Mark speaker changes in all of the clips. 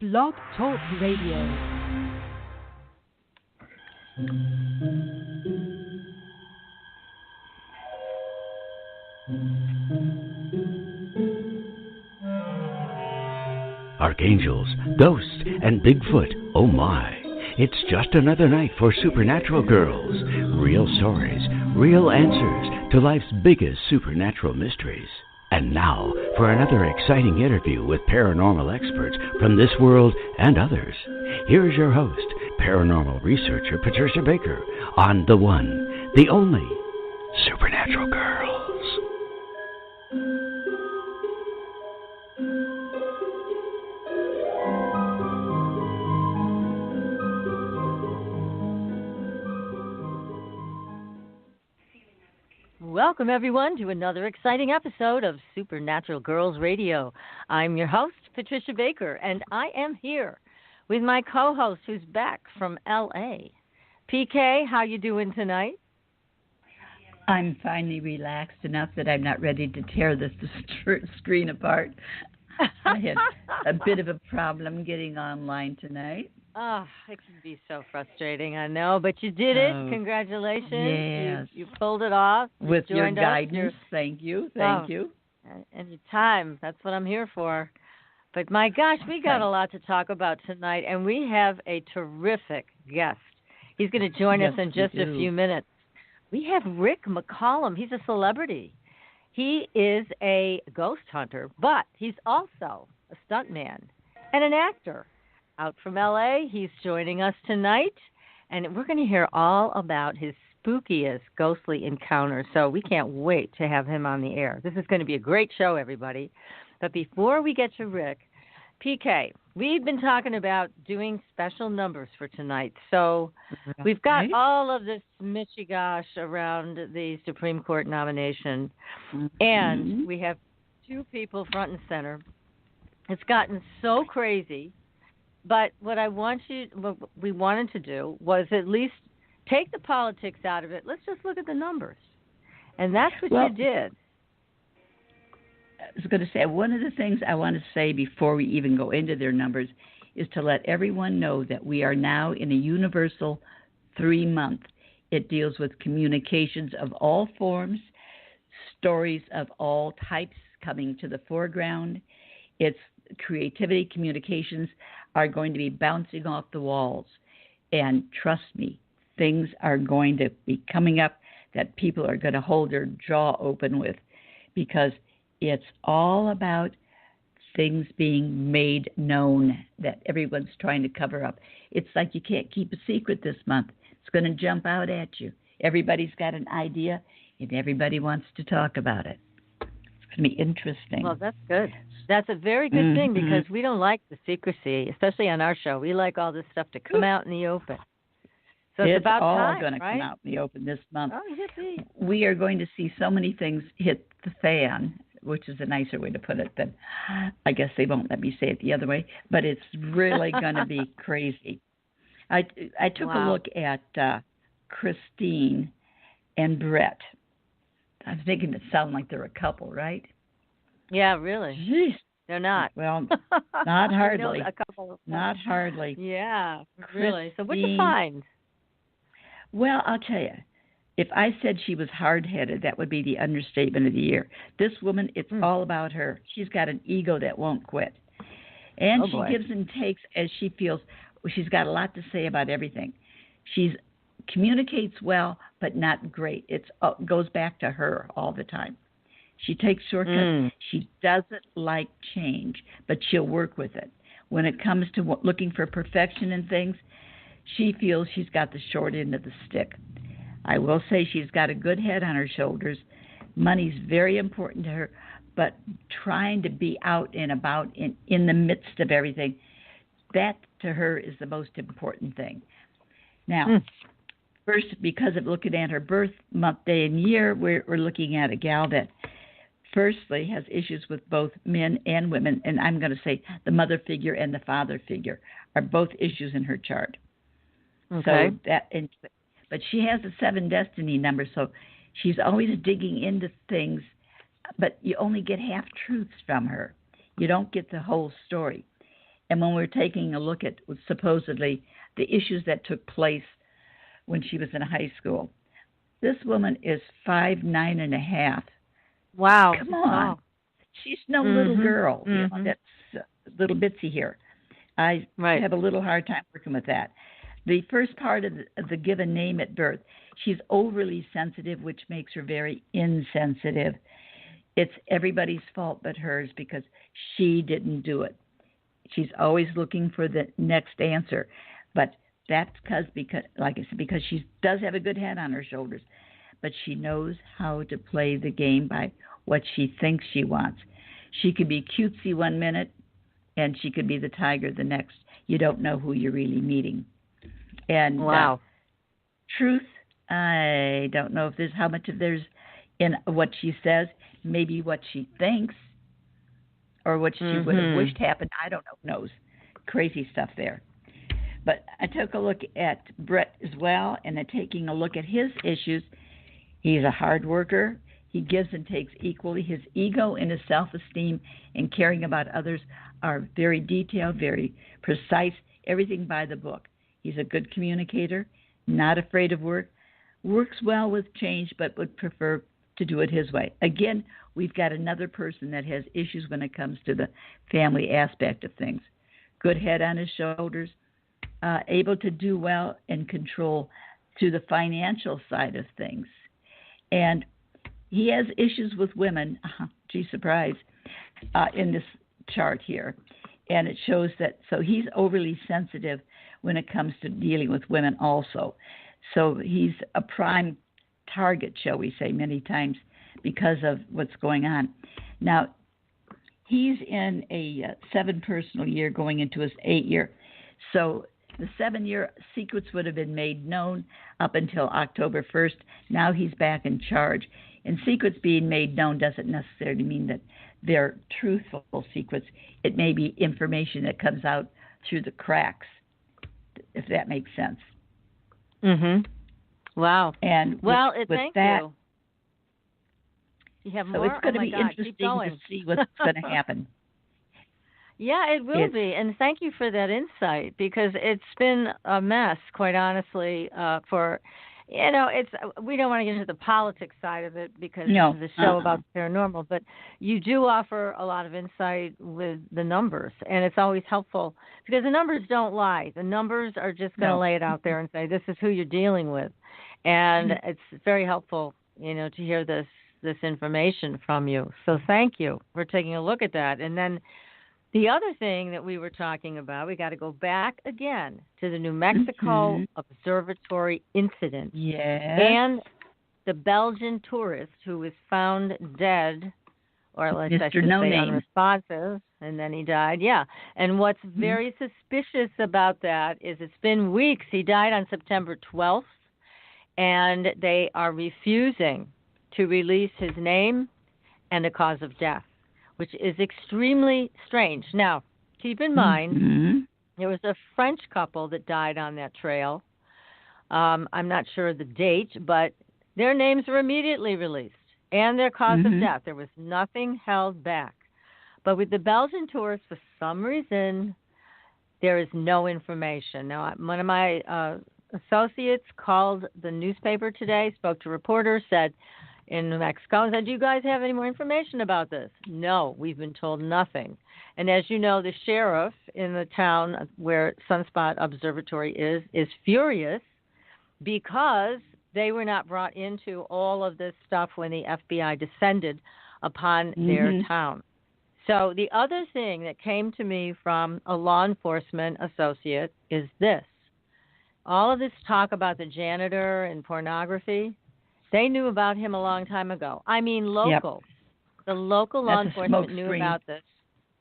Speaker 1: Blog Talk Radio.
Speaker 2: Archangels, ghosts, and Bigfoot, oh my. It's just another night for Supernatural Girls. Real stories, real answers to life's biggest supernatural mysteries. And now, for another exciting interview with paranormal experts from this world and others. Here's your host, paranormal researcher Patricia Baker, on the one, the only, Supernatural Girls.
Speaker 3: Welcome, everyone, to another exciting episode of Supernatural Girls Radio. I'm your host, Patricia Baker, and I am here with my co-host who's back from L.A. PK, how you doing tonight?
Speaker 4: I'm finally relaxed enough that I'm not ready to tear this screen apart. I had a bit of a problem getting online tonight.
Speaker 3: Oh, it can be so frustrating, I know, but you did it. Congratulations.
Speaker 4: Yes.
Speaker 3: You pulled it off.
Speaker 4: With your guidance. Thank you. Thank you.
Speaker 3: Anytime. That's what I'm here for. But my gosh, we got a lot to talk about tonight, and we have a terrific guest. He's going to join us in just a few minutes. We have Rick McCallum. He's a celebrity. He is a ghost hunter, but he's also a stuntman and an actor. Out from L.A., he's joining us tonight, and we're going to hear all about his spookiest ghostly encounters, so we can't wait to have him on the air. This is going to be a great show, everybody. But before we get to Rick, PK, we've been talking about doing special numbers for tonight, so we've got all of this mishigosh around the Supreme Court nomination, and we have two people front and center. It's gotten so crazy. But what we wanted to do was at least take the politics out of it. Let's just look at the numbers. And that's what you did.
Speaker 4: I was going to say, one of the things I want to say before we even go into their numbers is to let everyone know that we are now in a universal 3-month. It deals with communications of all forms, stories of all types coming to the foreground. It's creativity, communications are going to be bouncing off the walls. And trust me, things are going to be coming up that people are going to hold their jaw open with, because it's all about things being made known that everyone's trying to cover up. It's like you can't keep a secret this month. It's going to jump out at you. Everybody's got an idea, and everybody wants to talk about it. It's going to be interesting.
Speaker 3: Well, that's good. That's a very good thing, because we don't like the secrecy, especially on our show. We like all this stuff to come out in the open. So it's about time,
Speaker 4: all going to come out in the open this month.
Speaker 3: Oh, yippee.
Speaker 4: We are going to see so many things hit the fan, which is a nicer way to put it than, I guess they won't let me say it the other way, but it's really going to be crazy. I took a look at Christine and Brett. I was thinking it sounded like they're a couple, right?
Speaker 3: Yeah, really.
Speaker 4: Jeez.
Speaker 3: They're not.
Speaker 4: Well, not hardly.
Speaker 3: A couple of
Speaker 4: not hardly.
Speaker 3: Yeah, really. So what'd you find?
Speaker 4: Well, I'll tell you. If I said she was hard-headed, that would be the understatement of the year. This woman, it's all about her. She's got an ego that won't quit. And she gives and takes as she feels. She's got a lot to say about everything. She communicates well, but not great. It goes back to her all the time. She takes shortcuts. She doesn't like change, but she'll work with it. When it comes to looking for perfection in things, she feels she's got the short end of the stick. I will say she's got a good head on her shoulders. Money's very important to her, but trying to be out and about in the midst of everything, that to her is the most important thing. Now, first, because of looking at her birth month, day, and year, we're looking at a gal that firstly has issues with both men and women, and I'm going to say the mother figure and the father figure are both issues in her chart.
Speaker 3: Okay.
Speaker 4: But she has a 7 destiny number, so she's always digging into things, but you only get half truths from her. You don't get the whole story. And when we're taking a look at supposedly the issues that took place when she was in high school, this woman is 5'9.5".
Speaker 3: Wow.
Speaker 4: Come on.
Speaker 3: Oh.
Speaker 4: She's no little girl. You know, that's little bitsy here. I have a little hard time working with that. The first part of the given name at birth, she's overly sensitive, which makes her very insensitive. It's everybody's fault but hers because she didn't do it. She's always looking for the next answer. But that's because, like I said, because she does have a good head on her shoulders. But she knows how to play the game by what she thinks she wants. She could be cutesy one minute, and she could be the tiger the next. You don't know who you're really meeting. And
Speaker 3: wow.
Speaker 4: Truth, I don't know if there's how much of there's in what she says, maybe what she thinks, or what she would have wished happened. I don't know. Knows. Crazy stuff there. But I took a look at Brett as well, and taking a look at his issues. He's a hard worker. He gives and takes equally. His ego and his self-esteem and caring about others are very detailed, very precise, everything by the book. He's a good communicator, not afraid of work, works well with change, but would prefer to do it his way. Again, we've got another person that has issues when it comes to the family aspect of things. Good head on his shoulders, able to do well and control to the financial side of things. And he has issues with women, gee, surprise, in this chart here. And it shows that, so he's overly sensitive when it comes to dealing with women also. So he's a prime target, shall we say, many times because of what's going on. Now, he's in a 7 personal year going into his 8 year. So the 7-year secrets would have been made known up until October 1st. Now he's back in charge. And secrets being made known doesn't necessarily mean that they're truthful secrets. It may be information that comes out through the cracks, if that makes sense.
Speaker 3: Wow.
Speaker 4: And with
Speaker 3: thank
Speaker 4: that,
Speaker 3: you. You have
Speaker 4: so
Speaker 3: more?
Speaker 4: it's going to be interesting to see what's going to happen.
Speaker 3: Yeah, it will be. And thank you for that insight, because it's been a mess, quite honestly, for, you know, we don't want to get into the politics side of it because this is a show about the paranormal, but you do offer a lot of insight with the numbers, and it's always helpful because the numbers don't lie. The numbers are just going to lay it out there and say, this is who you're dealing with. And it's very helpful, you know, to hear this information from you. So thank you for taking a look at that. And then the other thing that we were talking about, we got to go back again to the New Mexico Observatory incident.
Speaker 4: Yes.
Speaker 3: And the Belgian tourist who was found dead, or at least I should say unresponsive, and then he died. Yeah. And what's very suspicious about that is it's been weeks. He died on September 12th, and they are refusing to release his name and the cause of death, which is extremely strange. Now, keep in mind, there was a French couple that died on that trail. I'm not sure of the date, but their names were immediately released, and their cause of death. There was nothing held back. But with the Belgian tourists, for some reason, there is no information. Now, one of my associates called the newspaper today, spoke to reporters, said, in New Mexico, said, do you guys have any more information about this? No, we've been told nothing. And as you know, the sheriff in the town where Sunspot Observatory is furious because they were not brought into all of this stuff when the FBI descended upon their town. So the other thing that came to me from a law enforcement associate is this. All of this talk about the janitor and pornography, they knew about him a long time ago. I mean, local. Yep. The local law enforcement knew about this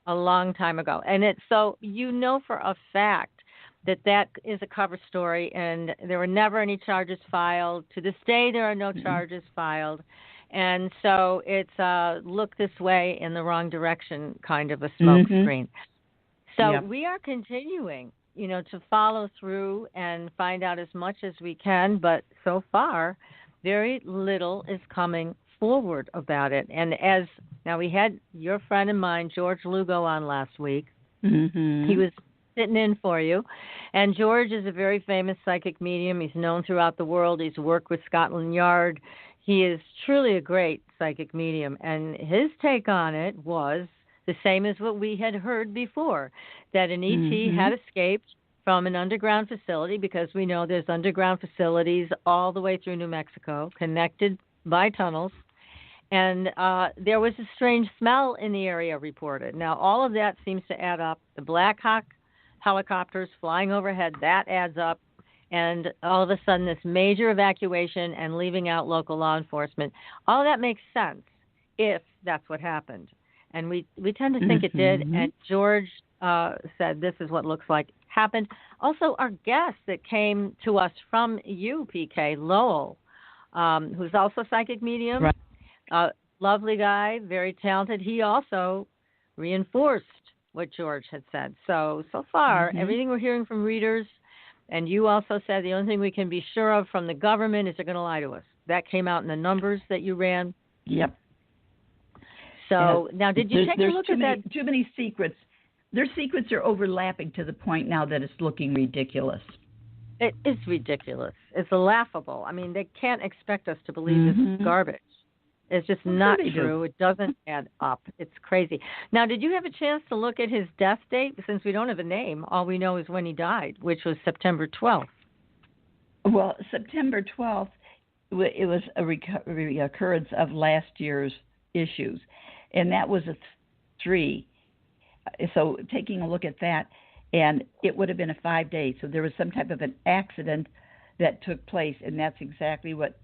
Speaker 3: a long time ago. And so you know for a fact that is a cover story, and there were never any charges filed. To this day, there are no charges filed. And so it's look this way in the wrong direction kind of a smoke screen. So we are continuing, you know, to follow through and find out as much as we can. But so far, very little is coming forward about it. And now we had your friend of mine, George Lugo, on last week.
Speaker 4: Mm-hmm.
Speaker 3: He was sitting in for you. And George is a very famous psychic medium. He's known throughout the world. He's worked with Scotland Yard. He is truly a great psychic medium. And his take on it was the same as what we had heard before, that an ET had escaped from an underground facility, because we know there's underground facilities all the way through New Mexico, connected by tunnels. And there was a strange smell in the area reported. Now, all of that seems to add up. The Black Hawk helicopters flying overhead, that adds up. And all of a sudden, this major evacuation and leaving out local law enforcement, all that makes sense if that's what happened. And we tend to think it did. And George said this is what looks like happened. Also, our guest that came to us from you, PK, Lowell, who's also a psychic medium, lovely guy, very talented. He also reinforced what George had said. So far, everything we're hearing from readers, and you also said the only thing we can be sure of from the government is they're going to lie to us. That came out in the numbers that you ran.
Speaker 4: Yep.
Speaker 3: So now, did you take a look at that?
Speaker 4: Too many secrets. Their secrets are overlapping to the point now that it's looking ridiculous.
Speaker 3: It is ridiculous. It's laughable. I mean, they can't expect us to believe this is garbage. It's just not true. It doesn't add up. It's crazy. Now, did you have a chance to look at his death date? Since we don't have a name, all we know is when he died, which was September 12th.
Speaker 4: Well, September 12th, it was a recurrence of last year's issues, and that was a 3. So taking a look at that, and it would have been a 5 day. So there was some type of an accident that took place, and that's exactly what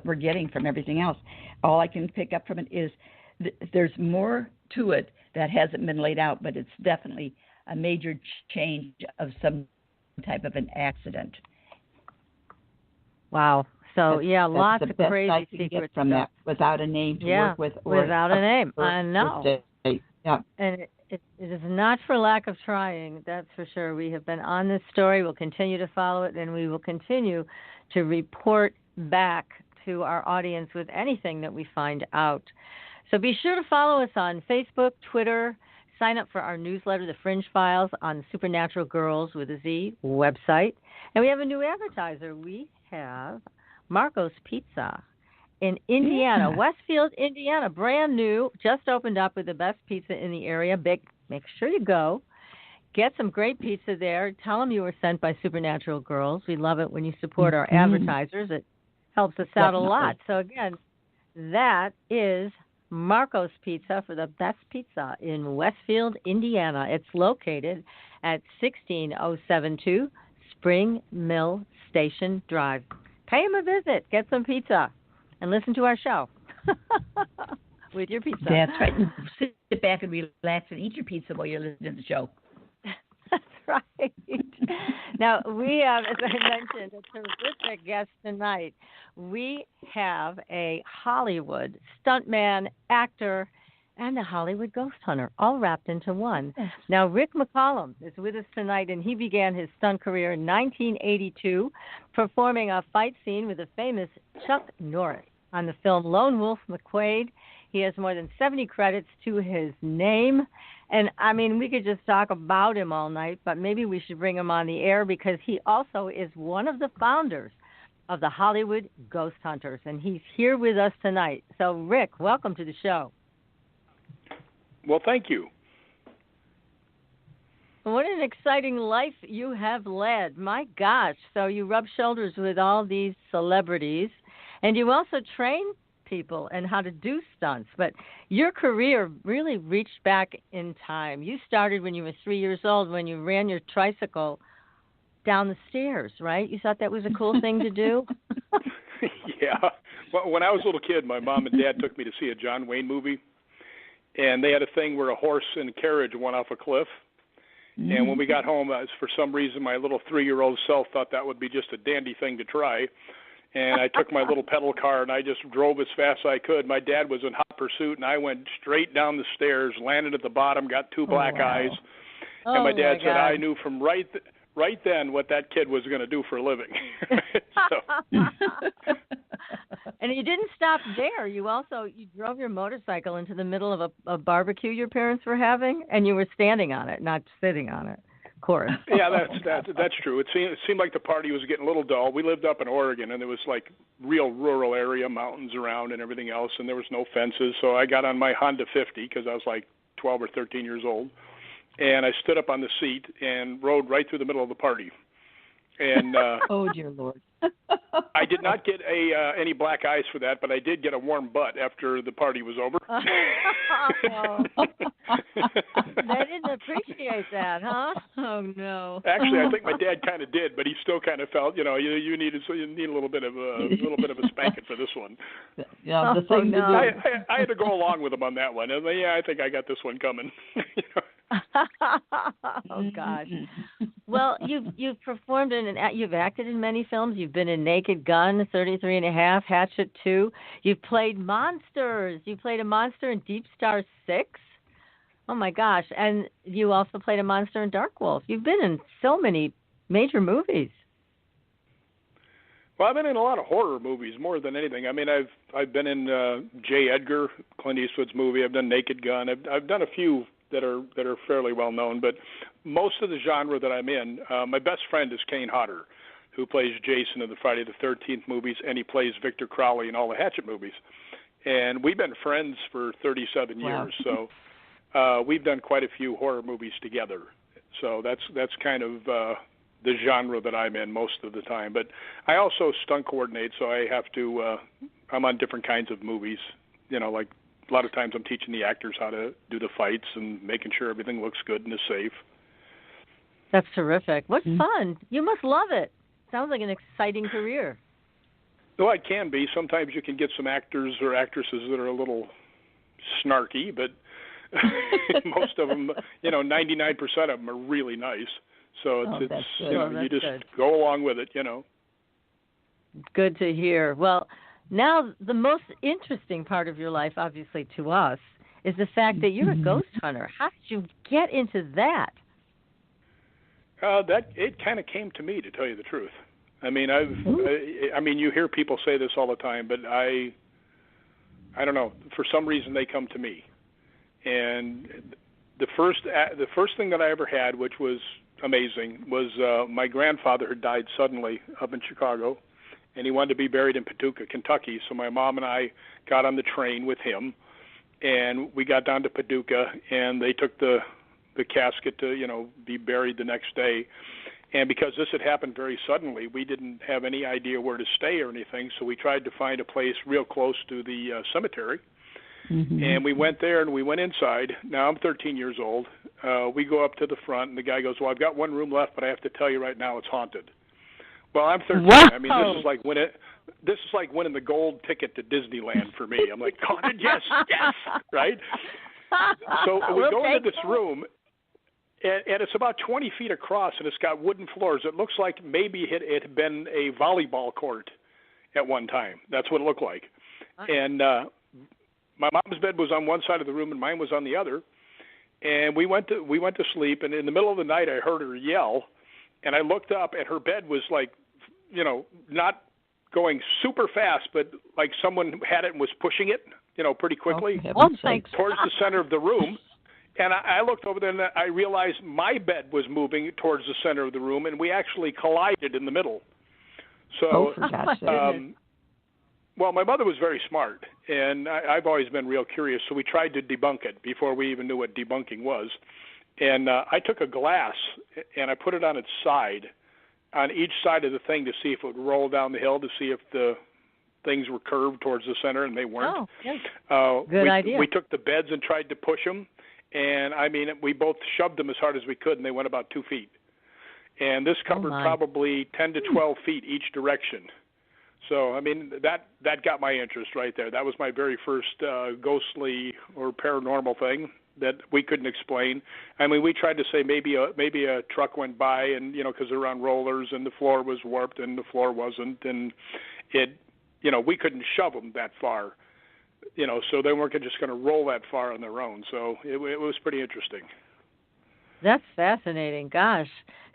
Speaker 4: we're getting from everything else. All I can pick up from it is there's more to it that hasn't been laid out, but it's definitely a major change of some type of an accident.
Speaker 3: Wow. So, that's lots of crazy
Speaker 4: I can
Speaker 3: secrets
Speaker 4: get from that without a name to work with.
Speaker 3: Or without a name. I know.
Speaker 4: Yeah.
Speaker 3: And it is not for lack of trying, that's for sure. We have been on this story. We'll continue to follow it, and we will continue to report back to our audience with anything that we find out. So be sure to follow us on Facebook, Twitter. Sign up for our newsletter, The Fringe Files, on Supernatural Girls with a Z website. And we have a new advertiser. We have Marco's Pizza in Indiana, Westfield, Indiana, brand new, just opened up with the best pizza in the area. Make sure you go. Get some great pizza there. Tell them you were sent by Supernatural Girls. We love it when you support our advertisers. It helps us out a lot. So, again, that is Marco's Pizza for the best pizza in Westfield, Indiana. It's located at 16072 Spring Mill Station Drive. Pay them a visit. Get some pizza. And listen to our show with your pizza.
Speaker 4: That's right. Sit back and relax and eat your pizza while you're listening to the show.
Speaker 3: That's right. Now, we have, as I mentioned, a terrific guest tonight. We have a Hollywood stuntman, actor, and a Hollywood ghost hunter, all wrapped into one. Now, Rick McCallum is with us tonight, and he began his stunt career in 1982, performing a fight scene with the famous Chuck Norris on the film Lone Wolf McQuade. He has more than 70 credits to his name. And, I mean, we could just talk about him all night, but maybe we should bring him on the air because he also is one of the founders of the Hollywood Ghost Hunters, and he's here with us tonight. So, Rick, welcome to the show.
Speaker 5: Well, thank you.
Speaker 3: What an exciting life you have led. My gosh. So you rub shoulders with all these celebrities, and you also train people and how to do stunts. But your career really reached back in time. You started when you were 3 years old when you ran your tricycle down the stairs, right? You thought that was a cool thing to do?
Speaker 5: Yeah. Well, when I was a little kid, my mom and dad took me to see a John Wayne movie. And they had a thing where a horse and carriage went off a cliff. And when we got home, for some reason, my little 3-year-old self thought that would be just a dandy thing to try. And I took my little pedal car, and I just drove as fast as I could. My dad was in hot pursuit, and I went straight down the stairs, landed at the bottom, got 2 black eyes. And my dad said, I knew from right right then what that kid was going to do for a living.
Speaker 3: And you didn't stop there. You drove your motorcycle into the middle of a barbecue your parents were having, and you were standing on it, not sitting on it. Of course.
Speaker 5: Yeah, that's true. It seemed like the party was getting a little dull. We lived up in Oregon, and there was like real rural area, mountains around and everything else, and there was no fences. So I got on my Honda 50 because I was like 12 or 13 years old, and I stood up on the seat and rode right through the middle of the party. And
Speaker 4: oh dear Lord.
Speaker 5: I did not get any black eyes for that, but I did get a warm butt after the party was over.
Speaker 3: They didn't appreciate that, huh? Oh no.
Speaker 5: Actually, I think my dad kind of did, but he still kind of felt, you need a little bit of a spanking for this one.
Speaker 4: Yeah, the thing to do.
Speaker 5: I had to go along with him on that one. And yeah, I think I got this one coming.
Speaker 3: Oh gosh. Well, you've performed you've acted in many films. You've been in Naked Gun, 33 and a Half, Hatchet 2. You've played monsters. You played a monster in Deepstar 6. Oh my gosh. And you also played a monster in Darkwolf. You've been in so many major movies.
Speaker 5: Well, I've been in a lot of horror movies more than anything. I mean, I've been in J. Edgar, Clint Eastwood's movie. I've done Naked Gun. I've done a few that are fairly well known, but most of the genre that I'm in, my best friend is Kane Hodder, who plays Jason in the Friday the 13th movies, and he plays Victor Crowley in all the Hatchet movies. And we've been friends for 37 years, so we've done quite a few horror movies together. So that's kind of the genre that I'm in most of the time. But I also stunt coordinate, so I have to. I'm on different kinds of movies. Like a lot of times I'm teaching the actors how to do the fights and making sure everything looks good and is safe.
Speaker 3: That's terrific. What fun! You must love it. Sounds like an exciting career.
Speaker 5: Well, it can be. Sometimes you can get some actors or actresses that are a little snarky, but most of them, 99% of them are really nice. So it's you just go along with it,
Speaker 3: Good to hear. Well, now the most interesting part of your life, obviously to us, is the fact that you're a ghost hunter. How did you get into that?
Speaker 5: It kind of came to me, to tell you the truth. I mean, you hear people say this all the time, but I don't know. For some reason, they come to me. And the first thing that I ever had, which was amazing, was my grandfather had died suddenly up in Chicago, and he wanted to be buried in Paducah, Kentucky. So my mom and I got on the train with him, and we got down to Paducah, and they took the casket to be buried the next day. And because this had happened very suddenly, we didn't have any idea where to stay or anything, so we tried to find a place real close to the cemetery. Mm-hmm. And we went there and we went inside. Now I'm 13 years old. We go up to the front, and the guy goes, "Well, I've got one room left, but I have to tell you right now, it's haunted." Well, I'm 13.
Speaker 3: Wow.
Speaker 5: I mean, this is like winning the gold ticket to Disneyland for me. I'm like, haunted, yes, right? So we go into this room, and it's about 20 feet across, and it's got wooden floors. It looks like maybe it had been a volleyball court at one time. That's what it looked like. And my mom's bed was on one side of the room, and mine was on the other. And we went to sleep, and in the middle of the night, I heard her yell, and I looked up, and her bed was like, not going super fast, but like someone had it and was pushing it, pretty quickly towards the center of the room. And I looked over there, and I realized my bed was moving towards the center of the room, and we actually collided in the middle. So, well, my mother was very smart, and I've always been real curious, so we tried to debunk it before we even knew what debunking was. And I took a glass, and I put it on its side, on each side of the thing, to see if it would roll down the hill, to see if the things were curved towards the center, and they weren't.
Speaker 3: Oh, yes. Good idea.
Speaker 5: We took the beds and tried to push them, and, I mean, we both shoved them as hard as we could, and they went about 2 feet. And this covered probably 10 to 12 feet each direction. So, I mean, that got my interest right there. That was my very first ghostly or paranormal thing that we couldn't explain. I mean, we tried to say maybe a truck went by, and because they're on rollers, and the floor was warped, and the floor wasn't, and it, we couldn't shove them that far, so they weren't just going to roll that far on their own. So it was pretty interesting.
Speaker 3: That's fascinating. Gosh.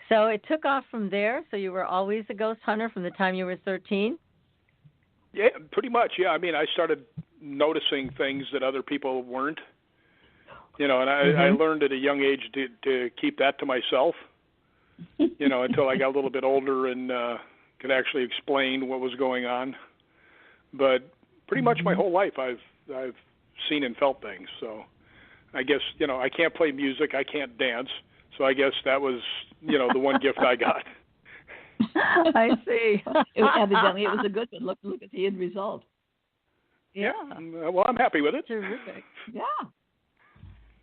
Speaker 3: So it took off from there. So you were always a ghost hunter from the time you were 13?
Speaker 5: Yeah, pretty much. Yeah, I mean, I started noticing things that other people weren't. And I learned at a young age to keep that to myself. Until I got a little bit older and could actually explain what was going on. But pretty much my whole life, I've seen and felt things. So I guess I can't play music, I can't dance. So I guess that was the one gift I got.
Speaker 4: I see. Evidently, it was a good one. Look at the end result.
Speaker 3: Yeah.
Speaker 5: Well, I'm happy with it.
Speaker 3: Terrific.
Speaker 4: Yeah.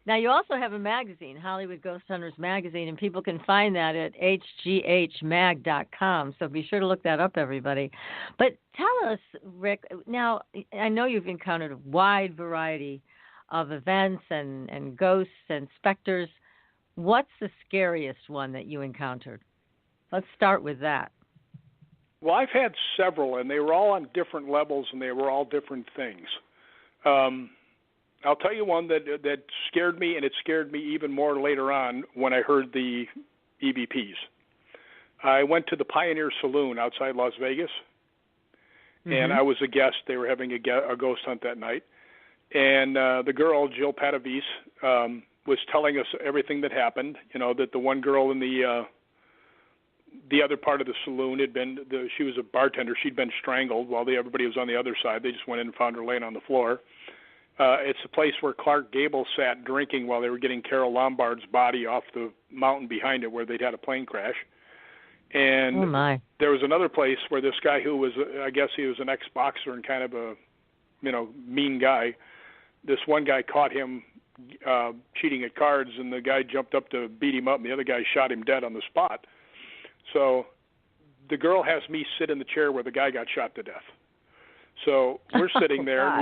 Speaker 3: Now, you also have a magazine, Hollywood Ghost Hunters Magazine, and people can find that at hghmag.com. So be sure to look that up, everybody. But tell us, Rick, now, I know you've encountered a wide variety of events and ghosts and specters. What's the scariest one that you encountered? Let's start with that.
Speaker 5: Well, I've had several, and they were all on different levels, and they were all different things. I'll tell you one that scared me, and it scared me even more later on when I heard the EVPs. I went to the Pioneer Saloon outside Las Vegas, and I was a guest. They were having a ghost hunt that night. And the girl, Jill Patavis, was telling us everything that happened, that the one girl in the other part of the saloon she was a bartender. She'd been strangled while everybody was on the other side. They just went in and found her laying on the floor. It's a place where Clark Gable sat drinking while they were getting Carol Lombard's body off the mountain behind it where they'd had a plane crash. And there was another place where this guy who was, I guess he was an ex-boxer and kind of a, mean guy. This one guy caught him cheating at cards, and the guy jumped up to beat him up, and the other guy shot him dead on the spot. So the girl has me sit in the chair where the guy got shot to death. So we're sitting there.
Speaker 3: God.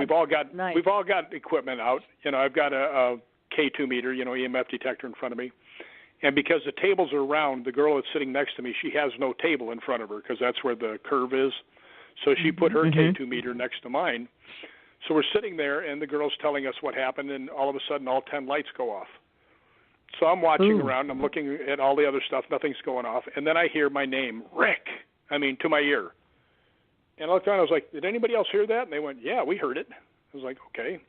Speaker 5: We've all got equipment out. I've got a K2 meter, EMF detector in front of me. And because the tables are round, the girl that's sitting next to me, she has no table in front of her because that's where the curve is. So she put her K2 meter next to mine. So we're sitting there, and the girl's telling us what happened, and all of a sudden all 10 lights go off. So I'm watching around. I'm looking at all the other stuff. Nothing's going off. And then I hear my name, Rick, to my ear. And I looked around, I was like, did anybody else hear that? And they went, yeah, we heard it. I was like, okay.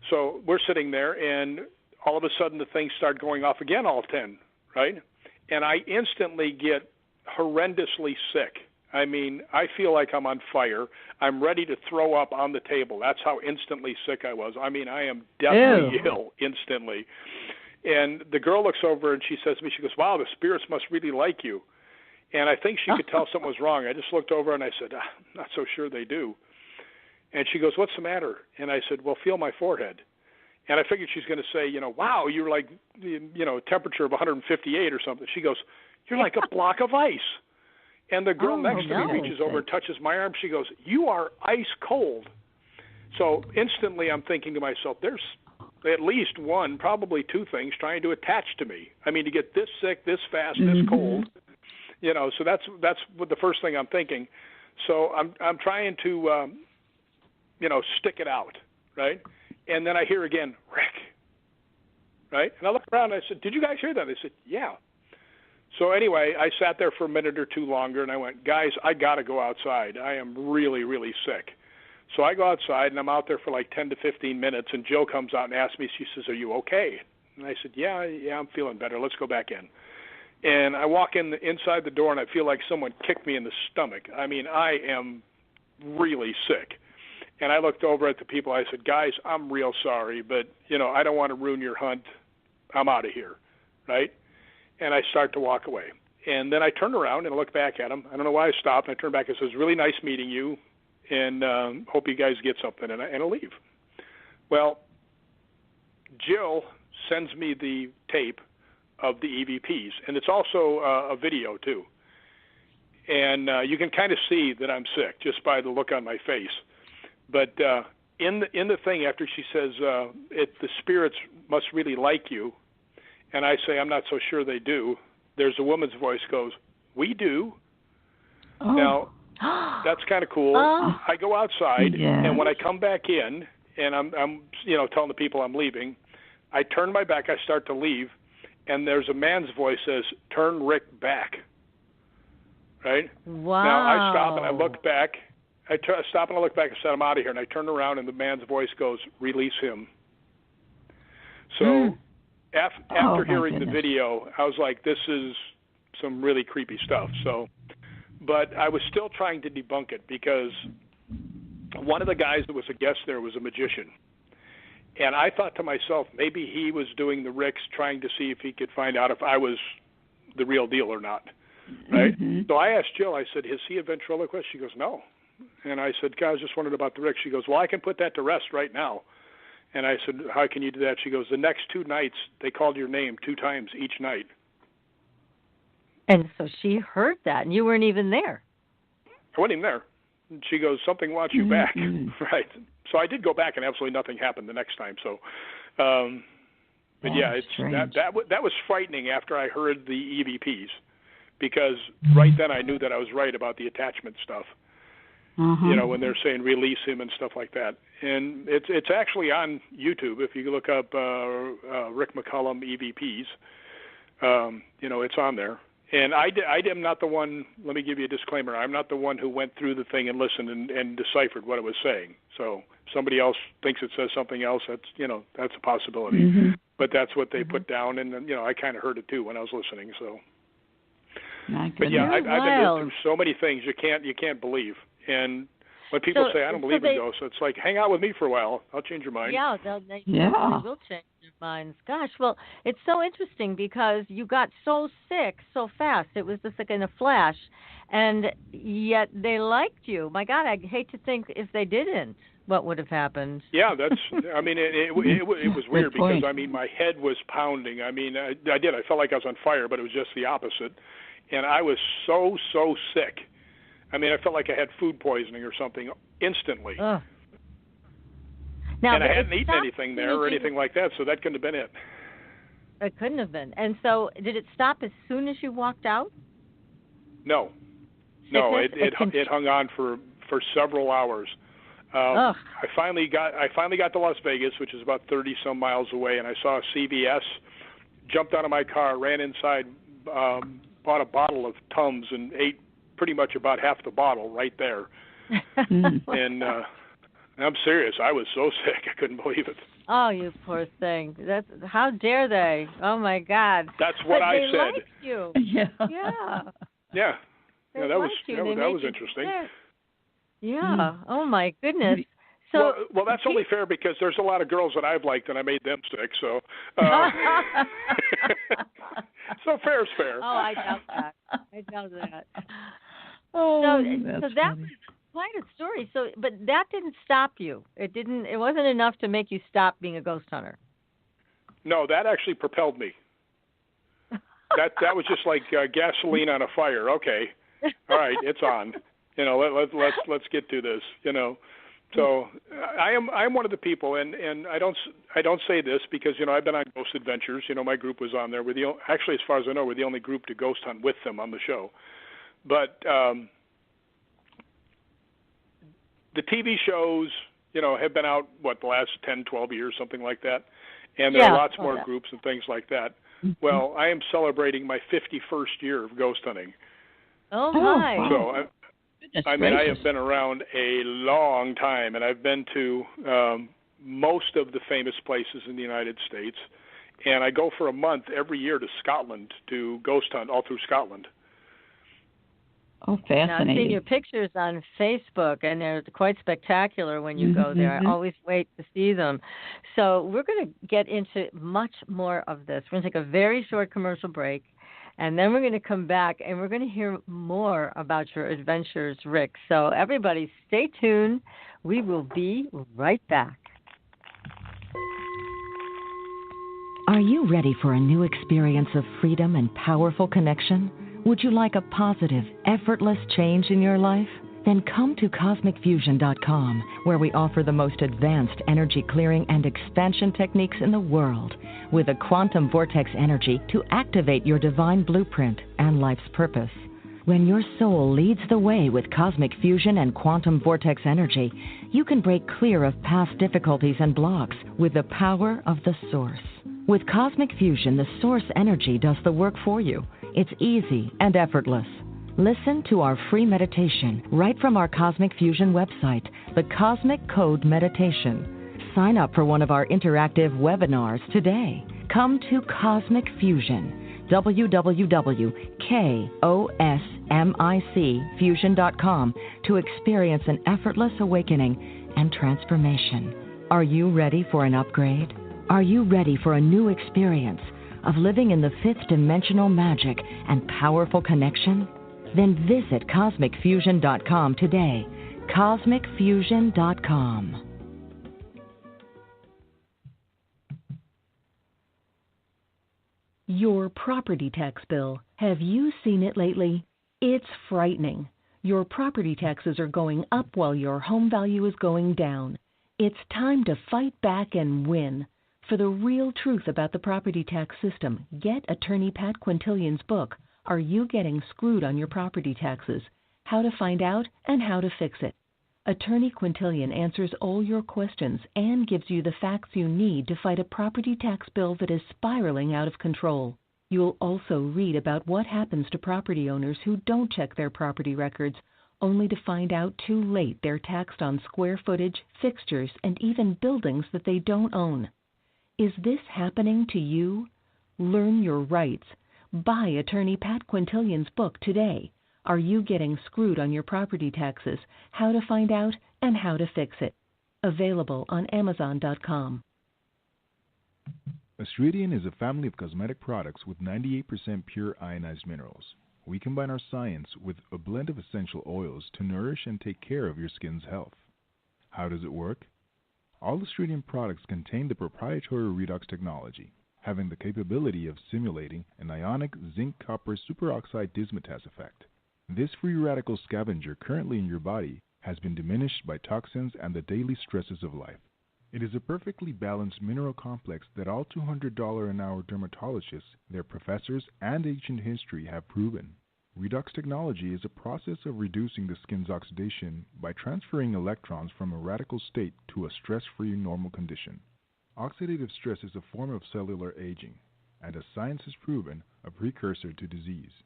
Speaker 5: So we're sitting there, and all of a sudden the things start going off again, all 10, right? And I instantly get horrendously sick. I feel like I'm on fire. I'm ready to throw up on the table. That's how instantly sick I was. I am deathly ill instantly. And the girl looks over, and she says to me, she goes, wow, the spirits must really like you. And I think she could tell something was wrong. I just looked over and I said, I'm not so sure they do. And she goes, what's the matter? And I said, well, feel my forehead. And I figured she's going to say, wow, you're like, temperature of 158 or something. She goes, you're like a block of ice. And the girl next to me reaches over and touches my arm. She goes, you are ice cold. So instantly I'm thinking to myself, there's at least one, probably two things trying to attach to me. To get this sick, this fast, this cold. So that's what the first thing I'm thinking. So I'm trying to, stick it out, right? And then I hear again, Rick, right? And I look around and I said, did you guys hear that? They said, yeah. So anyway, I sat there for a minute or two longer, and I went, guys, I got to go outside. I am really, really sick. So I go outside, and I'm out there for like 10 to 15 minutes, and Jill comes out and asks me, she says, are you okay? And I said, yeah, I'm feeling better. Let's go back in. And I walk inside the door, and I feel like someone kicked me in the stomach. I am really sick. And I looked over at the people. I said, guys, I'm real sorry, but, I don't want to ruin your hunt. I'm out of here, right? And I start to walk away. And then I turn around and look back at them. I don't know why I stopped. And I turn back and says, really nice meeting you, and hope you guys get something, and I leave. Well, Jill sends me the tape of the EVPs, and it's also a video too. And you can kind of see that I'm sick just by the look on my face. But in the thing, after she says, the spirits must really like you, and I say, I'm not so sure they do, there's a woman's voice goes, we do. Oh. Now, that's kind of cool. Oh. I go outside, and when I come back in, and I'm telling the people I'm leaving, I turn my back, I start to leave, and there's a man's voice says, "Turn Rick back." Right?
Speaker 3: Wow.
Speaker 5: Now I stop and I look back. I stop and I look back and said, "I'm out of here." And I turn around and the man's voice goes, "Release him." So after hearing the video, I was like, "This is some really creepy stuff." So, but I was still trying to debunk it because one of the guys that was a guest there was a magician. And I thought to myself, maybe he was doing the Ricks trying to see if he could find out if I was the real deal or not. Right? Mm-hmm. So I asked Jill, I said, "Is he a ventriloquist?" She goes, "No." And I said, "God, I was just wondering about the Ricks." She goes, "Well, I can put that to rest right now." And I said, "How can you do that?" She goes, "The next 2 nights, they called your name 2 times each night."
Speaker 3: And so she heard that, and you weren't even there.
Speaker 5: I wasn't even there. And she goes, "Something wants you back." Right. So I did go back, and absolutely nothing happened the next time. So, but yeah, it's that was frightening after I heard the EVPs, because right then I knew that I was right about the attachment stuff. You know, when they're saying release him and stuff like that. And it's actually on YouTube. If you look up Rick McCallum EVPs, you know, it's on there. And I am not the one, let me give you a disclaimer, I'm not the one who went through the thing and listened and deciphered what it was saying. So somebody else thinks it says something else, that's, you know, that's a possibility. But that's what they put down, and, you know, I kind of heard it too when I was listening. So, but yeah, I've been through so many things you can't believe. And when people say, "I don't believe in ghosts," it's like, hang out with me for a while. I'll change your mind.
Speaker 3: Yeah, they will change their minds. Gosh, well, it's so interesting because you got so sick so fast. It was just like in a flash. And yet they liked you. My God, I hate to think if they didn't, what would have happened. Yeah,
Speaker 5: that's, I mean, it was weird because, I mean, my head was pounding. I mean, I felt like I was on fire, but it was just the opposite. And I was so sick. I mean, I felt like I had food poisoning or something instantly. Now, and I hadn't eaten anything there or anything like that, so that couldn't have been it.
Speaker 3: It couldn't have been. And so did it stop as soon as you walked out?
Speaker 5: No. No, it hung on for several hours. I finally got to Las Vegas, which is about 30-some miles away, and I saw a CVS, jumped out of my car, ran inside, bought a bottle of Tums and ate pretty much about half the bottle right there. And I'm serious. I was so sick. I couldn't believe it.
Speaker 3: Oh, you poor thing. That's, how dare they? Oh, my God.
Speaker 5: That's what I said.
Speaker 3: They liked you. Yeah.
Speaker 5: Yeah. Yeah, that was interesting.
Speaker 3: Sick. Yeah. Oh, my goodness. So,
Speaker 5: well, that's only fair because there's a lot of girls that I've liked and I made them sick. So, so fair is fair.
Speaker 3: Oh, I doubt that. So that was quite a story. So, but that didn't stop you. It wasn't enough to make you stop being a ghost hunter. No,
Speaker 5: that actually propelled me. That was just like gasoline on a fire. Okay, all right, it's on. You know, let's get to this. You know. So I'm one of the people, and I don't say this because, you know, I've been on Ghost Adventures. You know, my group was on there. Actually, as far as I know, we're the only group to ghost hunt with them on the show. But the TV shows, you know, have been out, the last 10, 12 years, something like that. And there are lots more groups and things like that. Well, I am celebrating my 51st year of ghost hunting.
Speaker 3: Oh, my.
Speaker 5: So I mean, I have been around a long time, and I've been to most of the famous places in the United States. And I go for a month every year to Scotland to ghost hunt all through Scotland.
Speaker 4: Oh, fascinating.
Speaker 3: Now, I've seen your pictures on Facebook, and they're quite spectacular when you go there. I always wait to see them. So we're going to get into much more of this. We're going to take a very short commercial break, and then we're going to come back, and we're going to hear more about your adventures, Rick. So everybody stay tuned. We will be right back.
Speaker 1: Are you ready for a new experience of freedom and powerful connection? Would you like a positive, effortless change in your life? Then come to CosmicFusion.com, where we offer the most advanced energy clearing and expansion techniques in the world, with a quantum vortex energy to activate your divine blueprint and life's purpose. When your soul leads the way with cosmic fusion and quantum vortex energy, you can break clear of past difficulties and blocks with the power of the source. With Cosmic Fusion, the source energy does the work for you. It's easy and effortless. Listen to our free meditation right from our Cosmic Fusion website, the Cosmic Code Meditation. Sign up for one of our interactive webinars today. Come to Cosmic Fusion, www.kosmicfusion.com, to experience an effortless awakening and transformation. Are you ready for an upgrade? Are you ready for a new experience of living in the fifth dimensional magic and powerful connection? Then visit CosmicFusion.com today. CosmicFusion.com.
Speaker 6: Your property tax bill. Have you seen it lately? It's frightening. Your property taxes are going up while your home value is going down. It's time to fight back and win. For the real truth about the property tax system, get attorney Pat Quintilian's book, Are You Getting Screwed on Your Property Taxes? How to Find Out and How to Fix It. Attorney Quintilian answers all your questions and gives you the facts you need to fight a property tax bill that is spiraling out of control. You'll also read about what happens to property owners who don't check their property records, only to find out too late they're taxed on square footage, fixtures, and even buildings that they don't own. Is this happening to you? Learn your rights. Buy attorney Pat Quintilian's book today. Are You Getting Screwed on Your Property Taxes? How to Find Out and How to Fix It. Available on Amazon.com.
Speaker 7: Astridian is a family of cosmetic products with 98% pure ionized minerals. We combine our science with a blend of essential oils to nourish and take care of your skin's health. How does it work? All Astridian products contain the proprietary redox technology, having the capability of simulating an ionic zinc-copper superoxide dismutase effect. This free radical scavenger currently in your body has been diminished by toxins and the daily stresses of life. It is a perfectly balanced mineral complex that all $200 an hour dermatologists, their professors, and ancient history have proven. Redox technology is a process of reducing the skin's oxidation by transferring electrons from a radical state to a stress-free normal condition. Oxidative stress is a form of cellular aging, and as science has proven, a precursor to disease.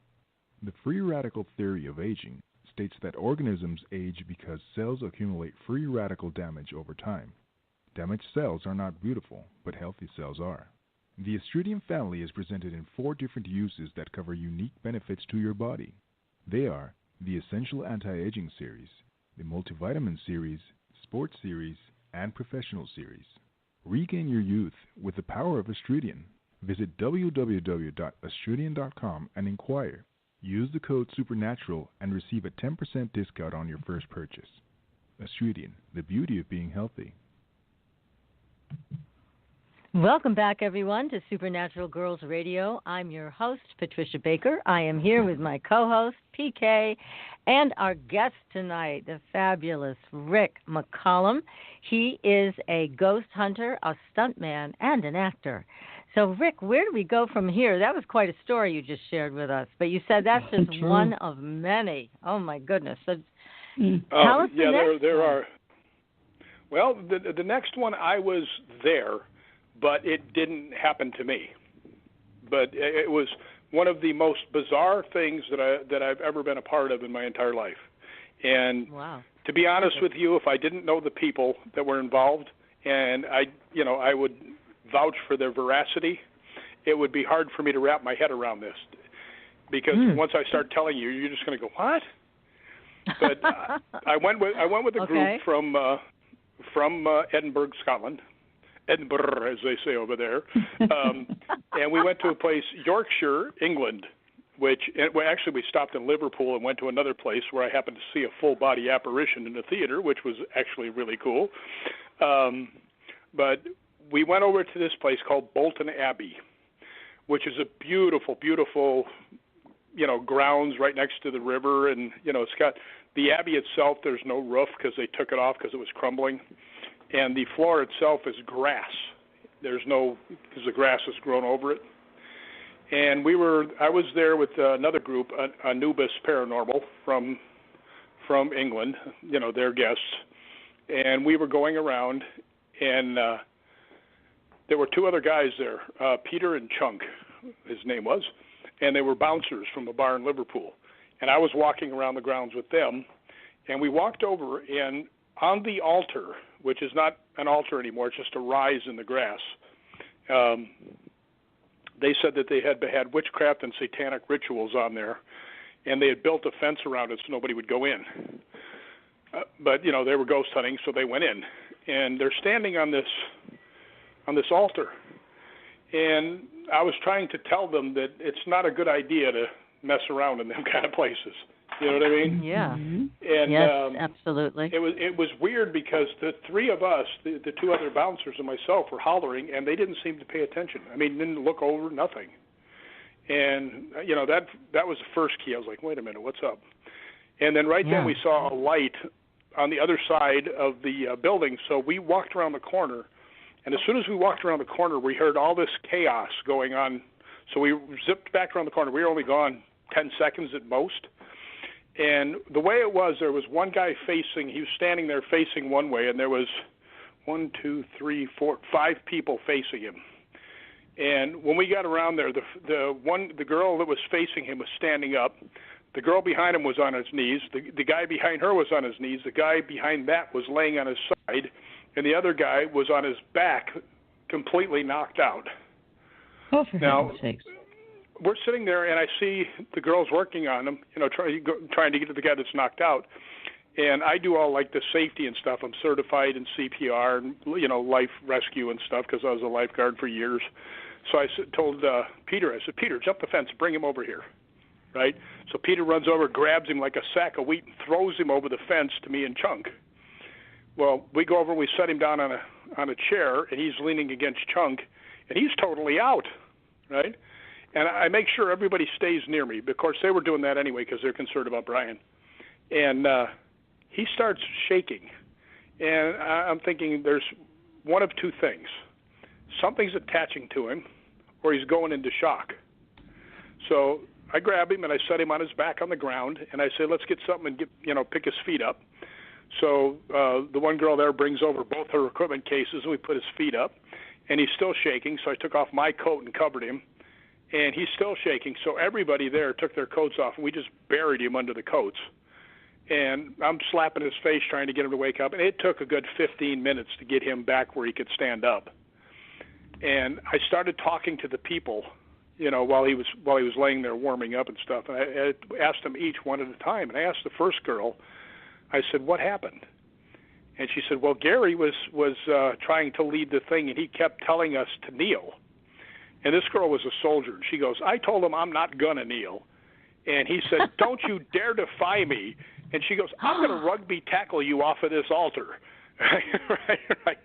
Speaker 7: The free radical theory of aging states that organisms age because cells accumulate free radical damage over time. Damaged cells are not beautiful, but healthy cells are. The Astridian family is presented in 4 different uses that cover unique benefits to your body. They are the Essential Anti-Aging Series, the Multivitamin Series, Sports Series, and Professional Series. Regain your youth with the power of Astridian. Visit www.astridian.com and inquire. Use the code SUPERNATURAL and receive a 10% discount on your first purchase. Astridian, the beauty of being healthy.
Speaker 3: Welcome back, everyone, to Supernatural Girls Radio. I'm your host, Patricia Baker. I am here with my co-host, PK, and our guest tonight, the fabulous Rick McCallum. He is a ghost hunter, a stuntman, and an actor. So, Rick, where do we go from here? That was quite a story you just shared with us, but you said that's just one of many. Oh, my goodness. So, tell us the next
Speaker 5: there
Speaker 3: one.
Speaker 5: are. Well, the next one, I was there, but it didn't happen to me. But it was one of the most bizarre things that I've ever been a part of in my entire life. And to be honest with you, if I didn't know the people that were involved, and I would vouch for their veracity, it would be hard for me to wrap my head around this. Because once I start telling you, you're just going to go, what? But I went with a group from Edinburgh, Scotland. Edinburgh, as they say over there. And we went to a place, Yorkshire, England, actually we stopped in Liverpool and went to another place where I happened to see a full-body apparition in the theater, which was actually really cool. But we went over to this place called Bolton Abbey, which is a beautiful, beautiful, grounds right next to the river. And, it's got the abbey itself, there's no roof because they took it off because it was crumbling. And the floor itself is grass. Because the grass has grown over it. And I was there with another group, Anubis Paranormal from England, their guests. And we were going around, and there were two other guys there, Peter and Chunk, his name was, and they were bouncers from a bar in Liverpool. And I was walking around the grounds with them, and we walked over, and on the altar, which is not an altar anymore, it's just a rise in the grass, they said that they had witchcraft and satanic rituals on there, and they had built a fence around it so nobody would go in. But, you know, they were ghost hunting, so they went in. And they're standing on this altar. And I was trying to tell them that it's not a good idea to mess around in them kind of places. You know what I mean?
Speaker 3: Yeah.
Speaker 5: And,
Speaker 3: yes, absolutely.
Speaker 5: It was weird because the three of us, the two other bouncers and myself, were hollering, and they didn't seem to pay attention. I mean, didn't look over, nothing. And, you know, that was the first key. I was like, wait a minute, what's up? And then then we saw a light on the other side of the building, so we walked around the corner. And as soon as we walked around the corner, we heard all this chaos going on. So we zipped back around the corner. We were only gone 10 seconds at most. And the way it was, there was one guy he was standing there facing one way, and there was 1, 2, 3, 4, 5 people facing him. And when we got around there, the girl that was facing him was standing up. The girl behind him was on his knees. The guy behind her was on his knees. The guy behind that was laying on his side, and the other guy was on his back, completely knocked out.
Speaker 4: Oh, for heaven's sakes.
Speaker 5: We're sitting there, and I see the girls working on him, you know, trying to get to the guy that's knocked out. And I do all, like, the safety and stuff. I'm certified in CPR and, you know, life rescue and stuff because I was a lifeguard for years. So I told Peter, Peter, jump the fence, bring him over here, right? So Peter runs over, grabs him like a sack of wheat, and throws him over the fence to me and Chunk. Well, we go over and we set him down on a chair, and he's leaning against Chunk, and he's totally out, right? And I make sure everybody stays near me. Of course, they were doing that anyway because they're concerned about Brian. And he starts shaking. And I'm thinking there's one of two things. Something's attaching to him, or he's going into shock. So I grab him and I set him on his back on the ground, and I say, let's get something and pick his feet up. So the one girl there brings over both her equipment cases, and we put his feet up. And he's still shaking, so I took off my coat and covered him. And he's still shaking, so everybody there took their coats off, and we just buried him under the coats. And I'm slapping his face trying to get him to wake up, and it took a good 15 minutes to get him back where he could stand up. And I started talking to the people, you know, while he was laying there warming up and stuff. And I asked them each one at a time. And I asked the first girl, I said, what happened? And she said, well, Gary was trying to lead the thing, and he kept telling us to kneel. And this girl was a soldier, and she goes, I told him I'm not going to kneel. And he said, don't you dare defy me. And she goes, I'm going to rugby tackle you off of this altar. right.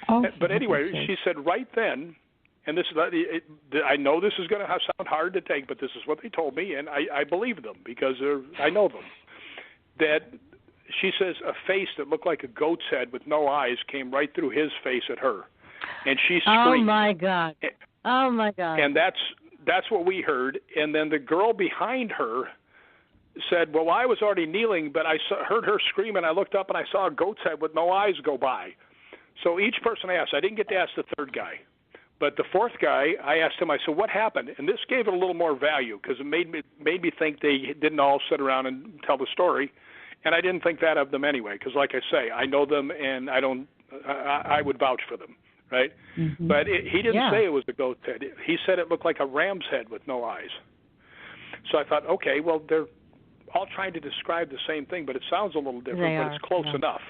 Speaker 5: Oh, but anyway, she said right then, and this I know this is going to sound hard to take, but this is what they told me, and I believe them because I know them, that she says a face that looked like a goat's head with no eyes came right through his face at her. And she screamed.
Speaker 3: Oh, my God. Oh, my God.
Speaker 5: And that's what we heard. And then the girl behind her said, well, I was already kneeling, but I heard her scream, and I looked up, and I saw a goat's head with no eyes go by. So each person asked. I didn't get to ask the third guy. But the fourth guy, I asked him, I said, what happened? And this gave it a little more value because it made me think they didn't all sit around and tell the story. And I didn't think that of them anyway because, like I say, I know them, and I would vouch for them. Right? Mm-hmm. But he didn't say it was a goat's head. He said it looked like a ram's head with no eyes. So I thought, okay, well, they're all trying to describe the same thing, but it sounds a little different, but it's close enough.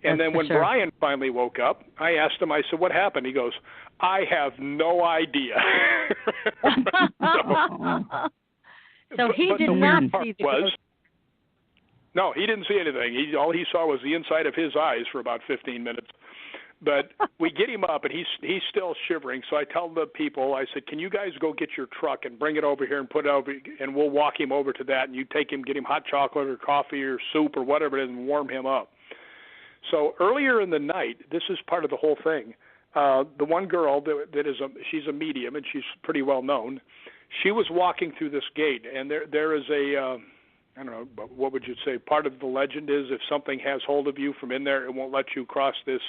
Speaker 5: And then when Brian finally woke up, I asked him, I said, what happened? He goes, I have no idea.
Speaker 3: So he did not see the ghost.
Speaker 5: No, he didn't see anything. All he saw was the inside of his eyes for about 15 minutes. But we get him up, and he's still shivering. So I tell the people, I said, can you guys go get your truck and bring it over here and put it over, and we'll walk him over to that, and you take him, get him hot chocolate or coffee or soup or whatever it is, and warm him up. So earlier in the night, this is part of the whole thing. The one girl she's a medium, and she's pretty well known. She was walking through this gate, and there is a I don't know, but what would you say? Part of the legend is if something has hold of you from in there, it won't let you cross this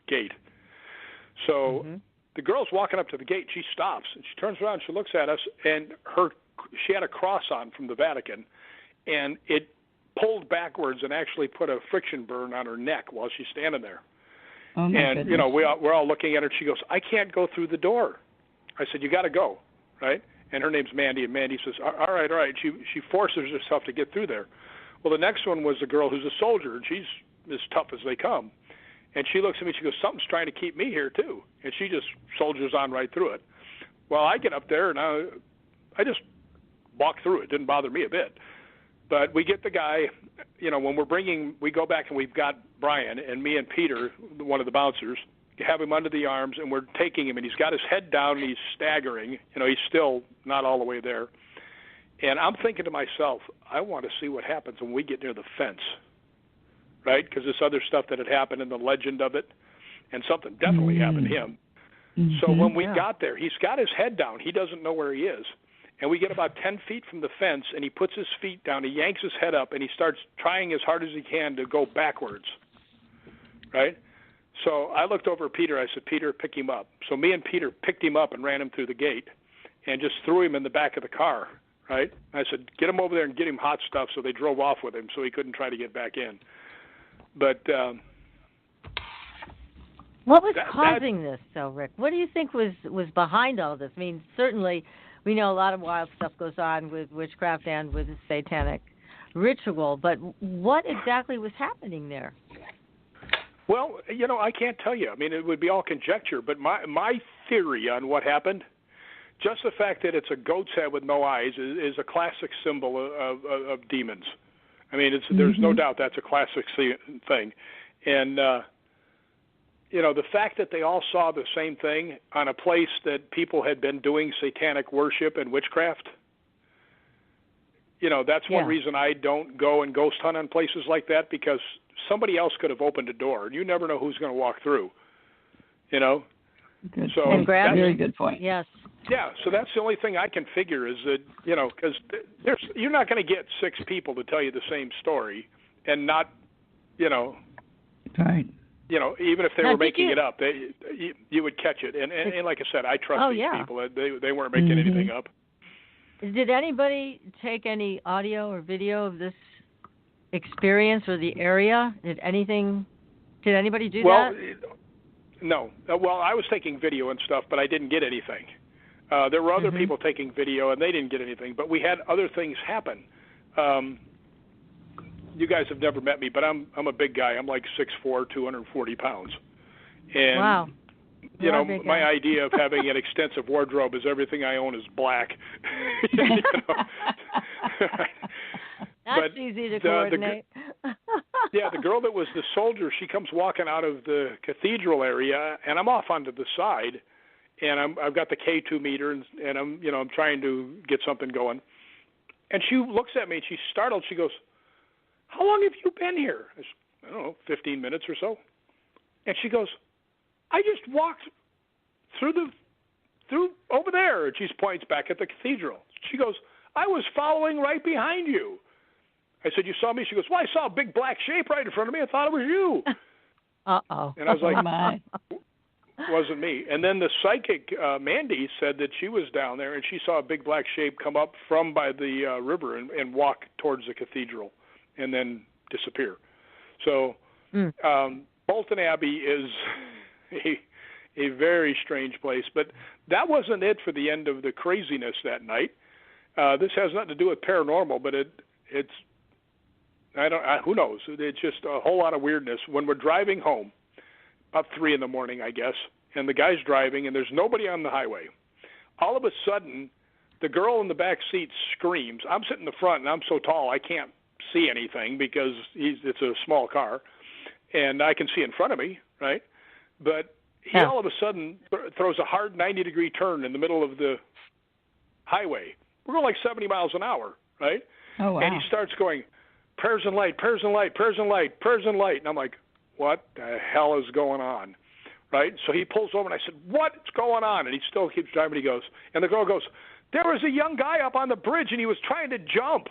Speaker 5: gate. So the girl's walking up to the gate. She stops, and she turns around, she looks at us, and she had a cross on from the Vatican, and it pulled backwards and actually put a friction burn on her neck while she's standing there.
Speaker 4: Oh my
Speaker 5: and,
Speaker 4: goodness.
Speaker 5: you know, we're all looking at her, and she goes, I can't go through the door. I said, you got to go, right? And her name's Mandy, and Mandy says, all right. She forces herself to get through there. Well, the next one was a girl who's a soldier, and she's as tough as they come. And she looks at me, she goes, something's trying to keep me here, too. And she just soldiers on right through it. Well, I get up there, and I just walk through it. It didn't bother me a bit. But we get the guy, you know, when we go back and we've got Brian and me and Peter, one of the bouncers, have him under the arms, and we're taking him, and he's got his head down, and he's staggering. You know, he's still not all the way there. And I'm thinking to myself, I want to see what happens when we get near the fence, right? Because this other stuff that had happened and the legend of it, and something definitely happened to him. Mm-hmm. So when we got there, he's got his head down. He doesn't know where he is. And we get about 10 feet from the fence, and he puts his feet down, he yanks his head up, and he starts trying as hard as he can to go backwards, right? So I looked over at Peter. I said, Peter, pick him up. So me and Peter picked him up and ran him through the gate and just threw him in the back of the car, right? I said, get him over there and get him hot stuff, so they drove off with him so he couldn't try to get back in. But
Speaker 3: what was causing this, though, Rick? What do you think was behind all this? I mean, certainly we know a lot of wild stuff goes on with witchcraft and with satanic ritual, but what exactly was happening there?
Speaker 5: Well, you know, I can't tell you. I mean, it would be all conjecture, but my theory on what happened, just the fact that it's a goat's head with no eyes is a classic symbol of demons. I mean, there's no doubt that's a classic thing. And, you know, the fact that they all saw the same thing on a place that people had been doing satanic worship and witchcraft, you know, that's one reason I don't go and ghost hunt on places like that, because somebody else could have opened a door, and you never know who's going to walk through, you know.
Speaker 4: Good.
Speaker 5: So
Speaker 4: and grab very good point.
Speaker 3: Yes.
Speaker 5: Yeah, so that's the only thing I can figure is that, you know, because you're not going to get 6 people to tell you the same story and not, you know.
Speaker 4: Right.
Speaker 5: You know, even if they were making it up, you would catch it. And like I said, I trust these people. They weren't making anything up.
Speaker 3: Did anybody take any audio or video of this experience or the area? Did anybody do that?
Speaker 5: No. Well, I was taking video and stuff, but I didn't get anything. There were other people taking video, and they didn't get anything. But we had other things happen. You guys have never met me, but I'm a big guy. I'm like 6'4", 240 pounds. And,
Speaker 3: wow.
Speaker 5: You know, my idea of having an extensive wardrobe is everything I own is black. You know?
Speaker 3: That's easy to coordinate.
Speaker 5: The girl that was the soldier, she comes walking out of the cathedral area, and I'm off onto the side, and I've got the K2 meter, and I'm trying to get something going. And she looks at me, and she's startled. She goes, how long have you been here? I don't know, 15 minutes or so. And she goes, I just walked through over there. And she points back at the cathedral. She goes, I was following right behind you. I said, you saw me? She goes, well, I saw a big black shape right in front of me. I thought it was you.
Speaker 3: Uh-oh.
Speaker 5: And I was like, it wasn't me. And then the psychic, Mandy, said that she was down there, and she saw a big black shape come up from by the river and walk towards the cathedral and then disappear. So Bolton Abbey is a very strange place. But that wasn't it for the end of the craziness that night. This has nothing to do with paranormal, but it's who knows? It's just a whole lot of weirdness. When we're driving home, about 3 a.m, I guess, and the guy's driving, and there's nobody on the highway. All of a sudden, the girl in the back seat screams. I'm sitting in the front, and I'm so tall I can't see anything because it's a small car, and I can see in front of me, right? But he all of a sudden throws a hard 90-degree turn in the middle of the highway. We're going like 70 miles an hour, right?
Speaker 4: Oh, wow.
Speaker 5: And he starts going, prayers and light, prayers and light, prayers and light, prayers and light. And I'm like, what the hell is going on, right? So he pulls over, and I said, what's going on? And he still keeps driving. He goes, and the girl goes, there was a young guy up on the bridge, and he was trying to jump.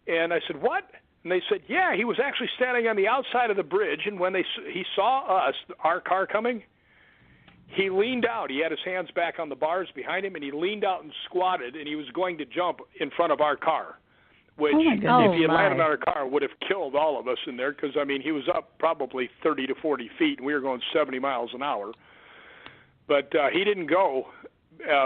Speaker 5: And I said, what? And they said, yeah, he was actually standing on the outside of the bridge, and when he saw us, our car coming, he leaned out. He had his hands back on the bars behind him, and he leaned out and squatted, and he was going to jump in front of our car, which if he had landed on our car would have killed all of us in there because, I mean, he was up probably 30 to 40 feet, and we were going 70 miles an hour. But he didn't go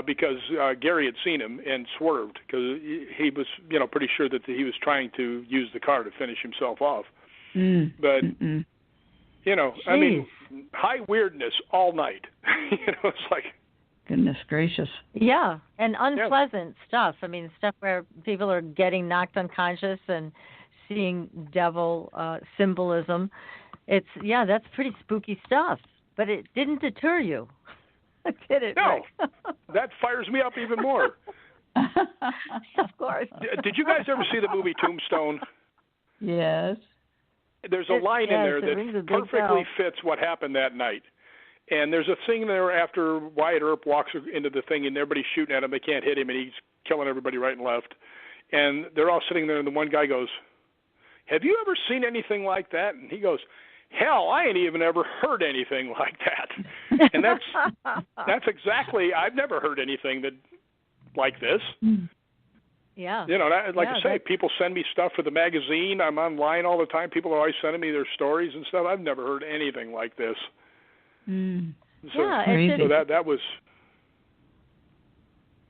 Speaker 5: because Gary had seen him and swerved because he was, pretty sure that he was trying to use the car to finish himself off. But, I mean, high weirdness all night. It's like.
Speaker 4: Goodness gracious.
Speaker 3: Yeah, and unpleasant stuff. I mean, stuff where people are getting knocked unconscious and seeing devil symbolism. That's pretty spooky stuff. But it didn't deter you. Did it?
Speaker 5: No. That fires me up even more.
Speaker 3: Of course.
Speaker 5: Did you guys ever see the movie Tombstone?
Speaker 4: Yes.
Speaker 5: There's a line in there that perfectly fits what happened that night. And there's a thing there after Wyatt Earp walks into the thing and everybody's shooting at him. They can't hit him, and he's killing everybody right and left. And they're all sitting there, and the one guy goes, "Have you ever seen anything like that?" And he goes, "Hell, I ain't even ever heard anything like that." And that's exactly, I've never heard anything like this.
Speaker 3: Yeah.
Speaker 5: I say, people send me stuff for the magazine. I'm online all the time. People are always sending me their stories and stuff. I've never heard anything like this. So that was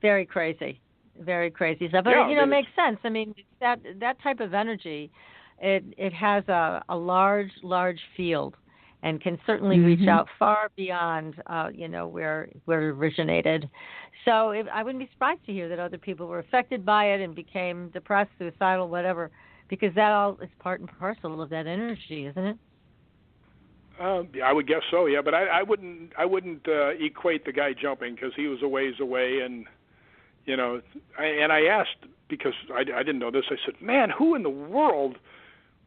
Speaker 3: very crazy stuff. But it makes sense. I mean, that type of energy, it has a large field, and can certainly reach out far beyond where it originated. So I wouldn't be surprised to hear that other people were affected by it and became depressed, suicidal, whatever, because that all is part and parcel of that energy, isn't it?
Speaker 5: I would guess so, yeah. But I wouldn't equate the guy jumping because he was a ways away, and I asked because I didn't know this. I said, "Man, who in the world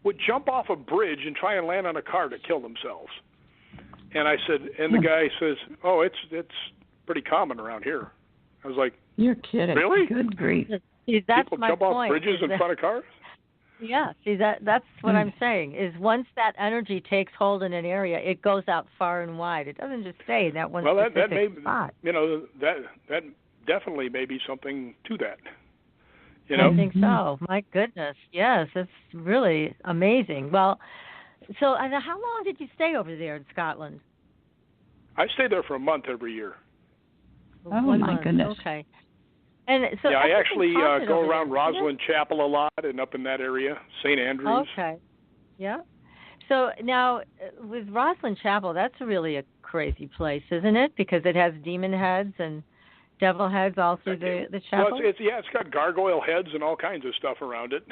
Speaker 5: would jump off a bridge and try and land on a car to kill themselves?" And I said, and the guy says, "Oh, it's pretty common around here." I was like,
Speaker 4: "You're kidding?
Speaker 5: Really?
Speaker 4: Good grief!
Speaker 3: See, that's
Speaker 5: people
Speaker 3: my
Speaker 5: jump
Speaker 3: point,
Speaker 5: off bridges in front of cars?"
Speaker 3: Yeah, see, that's what I'm saying, is once that energy takes hold in an area, it goes out far and wide. It doesn't just stay in that one specific spot.
Speaker 5: That definitely may be something to that.
Speaker 3: I think so. My goodness. Yes, it's really amazing. Well, so how long did you stay over there in Scotland?
Speaker 5: I stayed there for a month every year.
Speaker 4: Oh, my goodness.
Speaker 3: Okay. And so
Speaker 5: I actually go around Rosslyn Chapel a lot and up in that area, St. Andrews.
Speaker 3: Okay. Yeah. So now with Rosslyn Chapel, that's really a crazy place, isn't it? Because it has demon heads and devil heads all through the chapel.
Speaker 5: Well, it's got gargoyle heads and all kinds of stuff around it.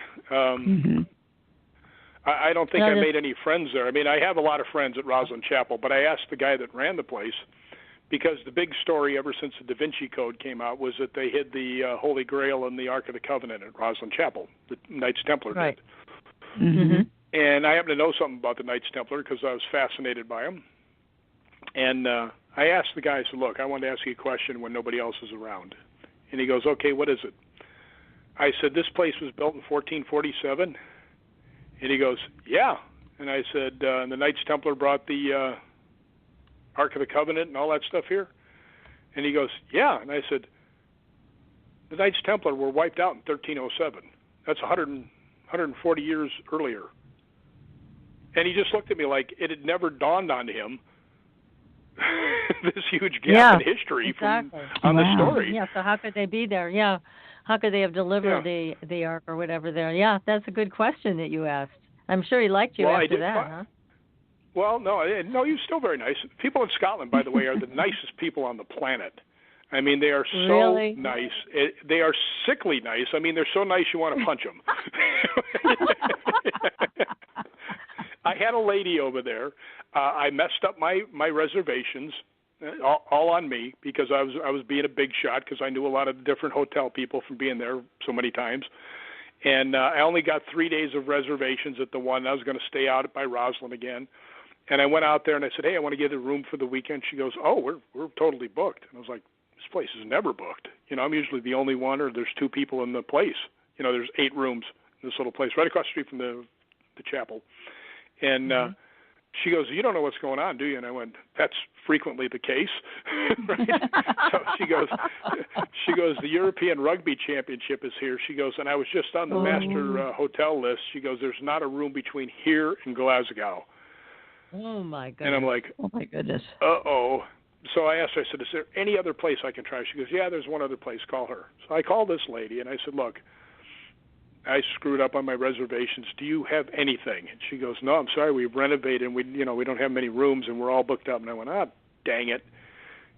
Speaker 5: I don't think I made any friends there. I mean, I have a lot of friends at Rosslyn Chapel, but I asked the guy that ran the place, because the big story ever since the Da Vinci Code came out was that they hid the Holy Grail and the Ark of the Covenant at Rosslyn Chapel. The Knights Templar did. And I happen to know something about the Knights Templar because I was fascinated by them. And I asked the guy, I said, "Look, I wanted to ask you a question when nobody else is around." And he goes, "Okay, what is it?" I said, "This place was built in 1447. And he goes, "Yeah." And I said, "And the Knights Templar brought the Ark of the Covenant and all that stuff here?" And he goes, "Yeah." And I said, "The Knights Templar were wiped out in 1307. That's 140 years earlier." And he just looked at me like it had never dawned on him this huge gap in history on the story.
Speaker 3: Yeah, so how could they be there? Yeah. How could they have delivered the Ark or whatever there? Yeah, that's a good question that you asked. I'm sure he liked you after that, huh?
Speaker 5: Well, no, he was still very nice. People in Scotland, by the way, are the nicest people on the planet. I mean, they are so nice. They are sickly nice. I mean, they're so nice you want to punch them. I had a lady over there. I messed up my reservations, all on me, because I was being a big shot because I knew a lot of different hotel people from being there so many times. And I only got 3 days of reservations at the one. I was going to stay out by Rosslyn again. And I went out there and I said, "Hey, I want to get a room for the weekend." She goes, "Oh, we're totally booked." And I was like, "This place is never booked. I'm usually the only one, or there's 2 people in the place. There's 8 rooms in this little place right across the street from the chapel." And She goes, you don't know what's going on, do you? And I went, that's frequently the case. Right? So she goes, the European Rugby Championship is here. She goes, and I was just on the master hotel list. She goes, there's not a room between here and Glasgow.
Speaker 3: Oh, my goodness.
Speaker 5: And I'm like,
Speaker 4: oh, my goodness.
Speaker 5: Uh-oh. So I asked her, I said, is there any other place I can try? She goes, yeah, there's one other place. Call her. So I called this lady, and I said, look, I screwed up on my reservations. Do you have anything? And she goes, no, I'm sorry. We've renovated, and we don't have many rooms, and we're all booked up. And I went, dang it.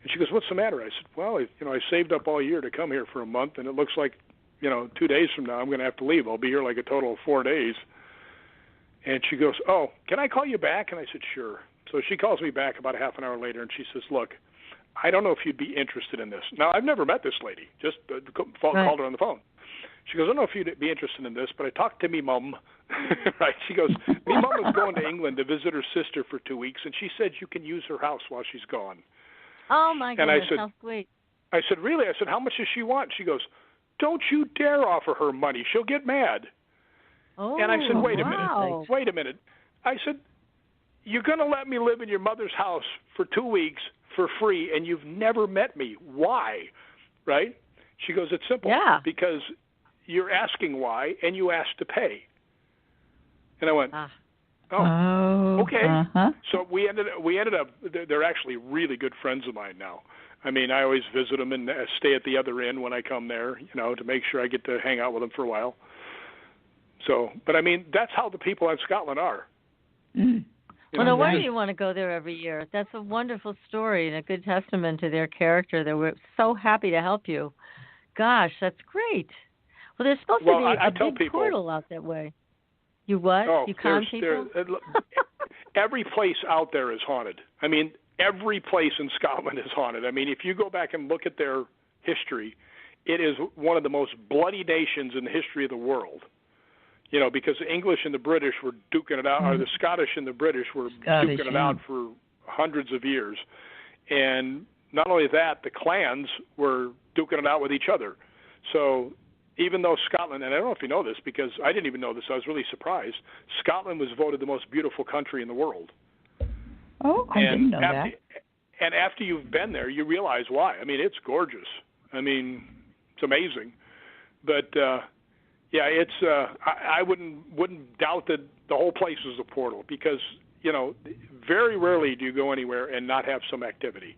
Speaker 5: And she goes, what's the matter? I said, well, I saved up all year to come here for a month, and it looks like, 2 days from now I'm going to have to leave. I'll be here like a total of 4 days. And she goes, oh, can I call you back? And I said, sure. So she calls me back about a half an hour later, and she says, look, I don't know if you'd be interested in this. Now, I've never met this lady. Just called her on the phone. She goes, I don't know if you'd be interested in this, but I talked to me mum. Right? She goes, me mum is going to England to visit her sister for 2 weeks, and she said you can use her house while she's gone.
Speaker 3: Oh, my goodness,
Speaker 5: and I said,
Speaker 3: how sweet.
Speaker 5: I said, really? I said, how much does she want? She goes, don't you dare offer her money. She'll get mad.
Speaker 3: Oh,
Speaker 5: and I said, wait a minute. I said, you're going to let me live in your mother's house for 2 weeks for free, and you've never met me. Why? Right? She goes, it's simple.
Speaker 3: Yeah.
Speaker 5: Because you're asking why, and you asked to pay. And I went, okay.
Speaker 4: Uh-huh.
Speaker 5: So we ended up, they're actually really good friends of mine now. I mean, I always visit them and stay at the other end when I come there, to make sure I get to hang out with them for a while. So, but I mean, that's how the people in Scotland are.
Speaker 4: Mm.
Speaker 3: Well, no wonder you want to go there every year. That's a wonderful story and a good testament to their character. They were so happy to help you. Gosh, that's great. Well, there's supposed to be a big
Speaker 5: people,
Speaker 3: portal out that way. You what?
Speaker 5: Oh,
Speaker 3: you con people?
Speaker 5: Every place out there is haunted. I mean, every place in Scotland is haunted. I mean, if you go back and look at their history, it is one of the most bloody nations in the history of the world. Because the English and the British were duking it out, or the Scottish and the British were duking it out for hundreds of years. And not only that, the clans were duking it out with each other. So even though Scotland, and I don't know if you know this because I didn't even know this, I was really surprised, Scotland was voted the most beautiful country in the world.
Speaker 4: Oh, I didn't know that.
Speaker 5: And after you've been there, you realize why. I mean, it's gorgeous. I mean, it's amazing. But yeah, it's I wouldn't doubt that the whole place is a portal because very rarely do you go anywhere and not have some activity.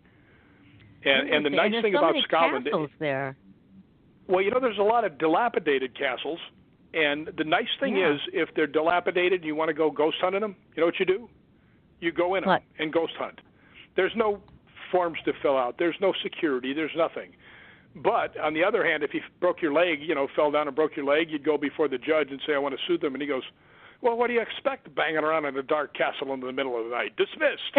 Speaker 5: And the nice thing about Scotland,
Speaker 3: there.
Speaker 5: Well, there's a lot of dilapidated castles, and the nice thing is if they're dilapidated and you want to go ghost hunting them, you know what you do? You go in them and ghost hunt. There's no forms to fill out. There's no security. There's nothing. But on the other hand, if you broke your leg, fell down and broke your leg, you'd go before the judge and say, I want to sue them. And he goes, well, what do you expect banging around in a dark castle in the middle of the night? Dismissed.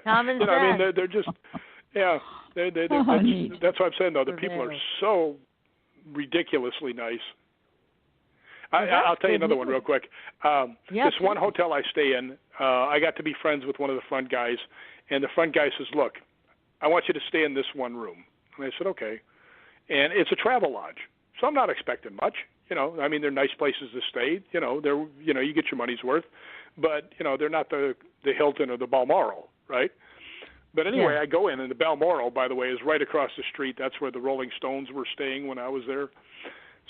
Speaker 3: Common sense.
Speaker 5: I mean, they're just, that's what I'm saying, though. The people are so ridiculously nice. I'll tell you another one real quick. This one hotel I stay in, I got to be friends with one of the front guys, and the front guy says, look, I want you to stay in this one room. And I said, okay. And it's a travel lodge, so I'm not expecting much. I mean, they're nice places to stay. They're you get your money's worth, but they're not the Hilton or the Balmoral, right? But anyway, I go in, and the Balmoral, by the way, is right across the street. That's where the Rolling Stones were staying when I was there.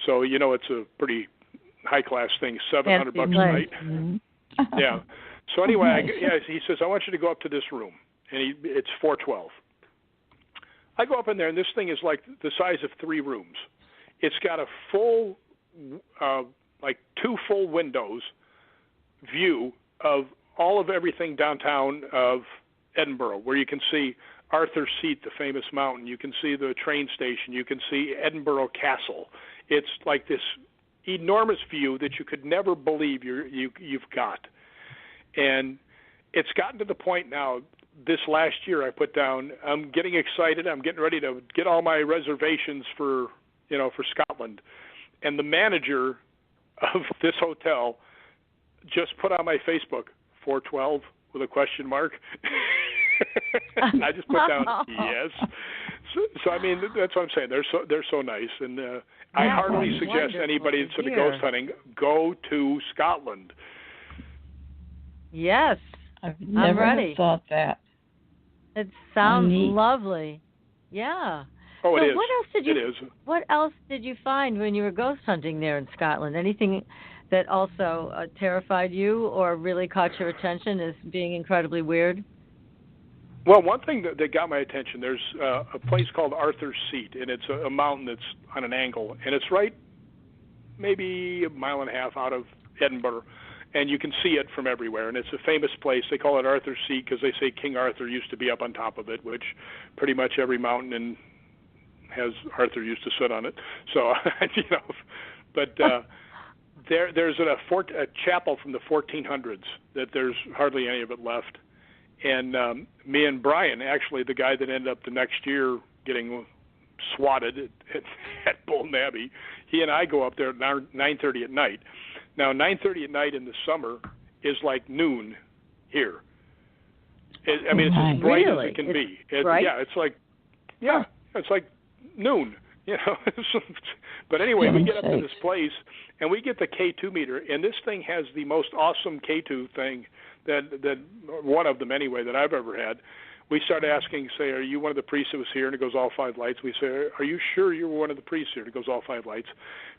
Speaker 5: So it's a pretty high class thing, $700 a night.
Speaker 4: Mm-hmm.
Speaker 5: Yeah. So anyway, he says, I want you to go up to this room, and it's 412. I go up in there, and this thing is like the size of 3 rooms. It's got a full, like 2 full windows view of all of everything downtown of Edinburgh, where you can see Arthur's Seat, the famous mountain. You can see the train station. You can see Edinburgh Castle. It's like this enormous view that you could never believe you've got. And it's gotten to the point now, this last year I put down, I'm getting excited. I'm getting ready to get all my reservations for Scotland. And the manager of this hotel just put on my Facebook, 412 with a question mark. And I just put down, yes. So I mean, that's what I'm saying. They're so nice. And I heartily suggest anybody that's into ghost hunting, go to Scotland.
Speaker 3: Yes.
Speaker 4: I've never
Speaker 3: ready.
Speaker 4: thought that.
Speaker 3: It sounds
Speaker 4: neat.
Speaker 3: lovely. Yeah.
Speaker 5: Oh,
Speaker 3: so
Speaker 5: it is.
Speaker 3: It is. What else did you find when you were ghost hunting there in Scotland? Anything that also terrified you or really caught your attention as being incredibly weird?
Speaker 5: Well, one thing that got my attention, there's a place called Arthur's Seat, and it's a mountain that's on an angle, and it's right maybe a mile and a half out of Edinburgh, and you can see it from everywhere, and it's a famous place. They call it Arthur's Seat because they say King Arthur used to be up on top of it, which pretty much every mountain has Arthur used to sit on it. So, but there's a chapel from the 1400s that there's hardly any of it left. And me and Brian, actually the guy that ended up the next year getting swatted at Bolton Abbey, he and I go up there at 9:30 at night. Now, 9:30 at night in the summer is like noon here. It's as bright as it can be. It's like noon. But anyway, we get up to this place, and we get the K2 meter, and this thing has the most awesome K2 thing that one of them anyway that I've ever had. We start asking, say, are you one of the priests that was here? And it goes all 5 lights. We say, are you sure you were one of the priests here? And it goes all 5 lights.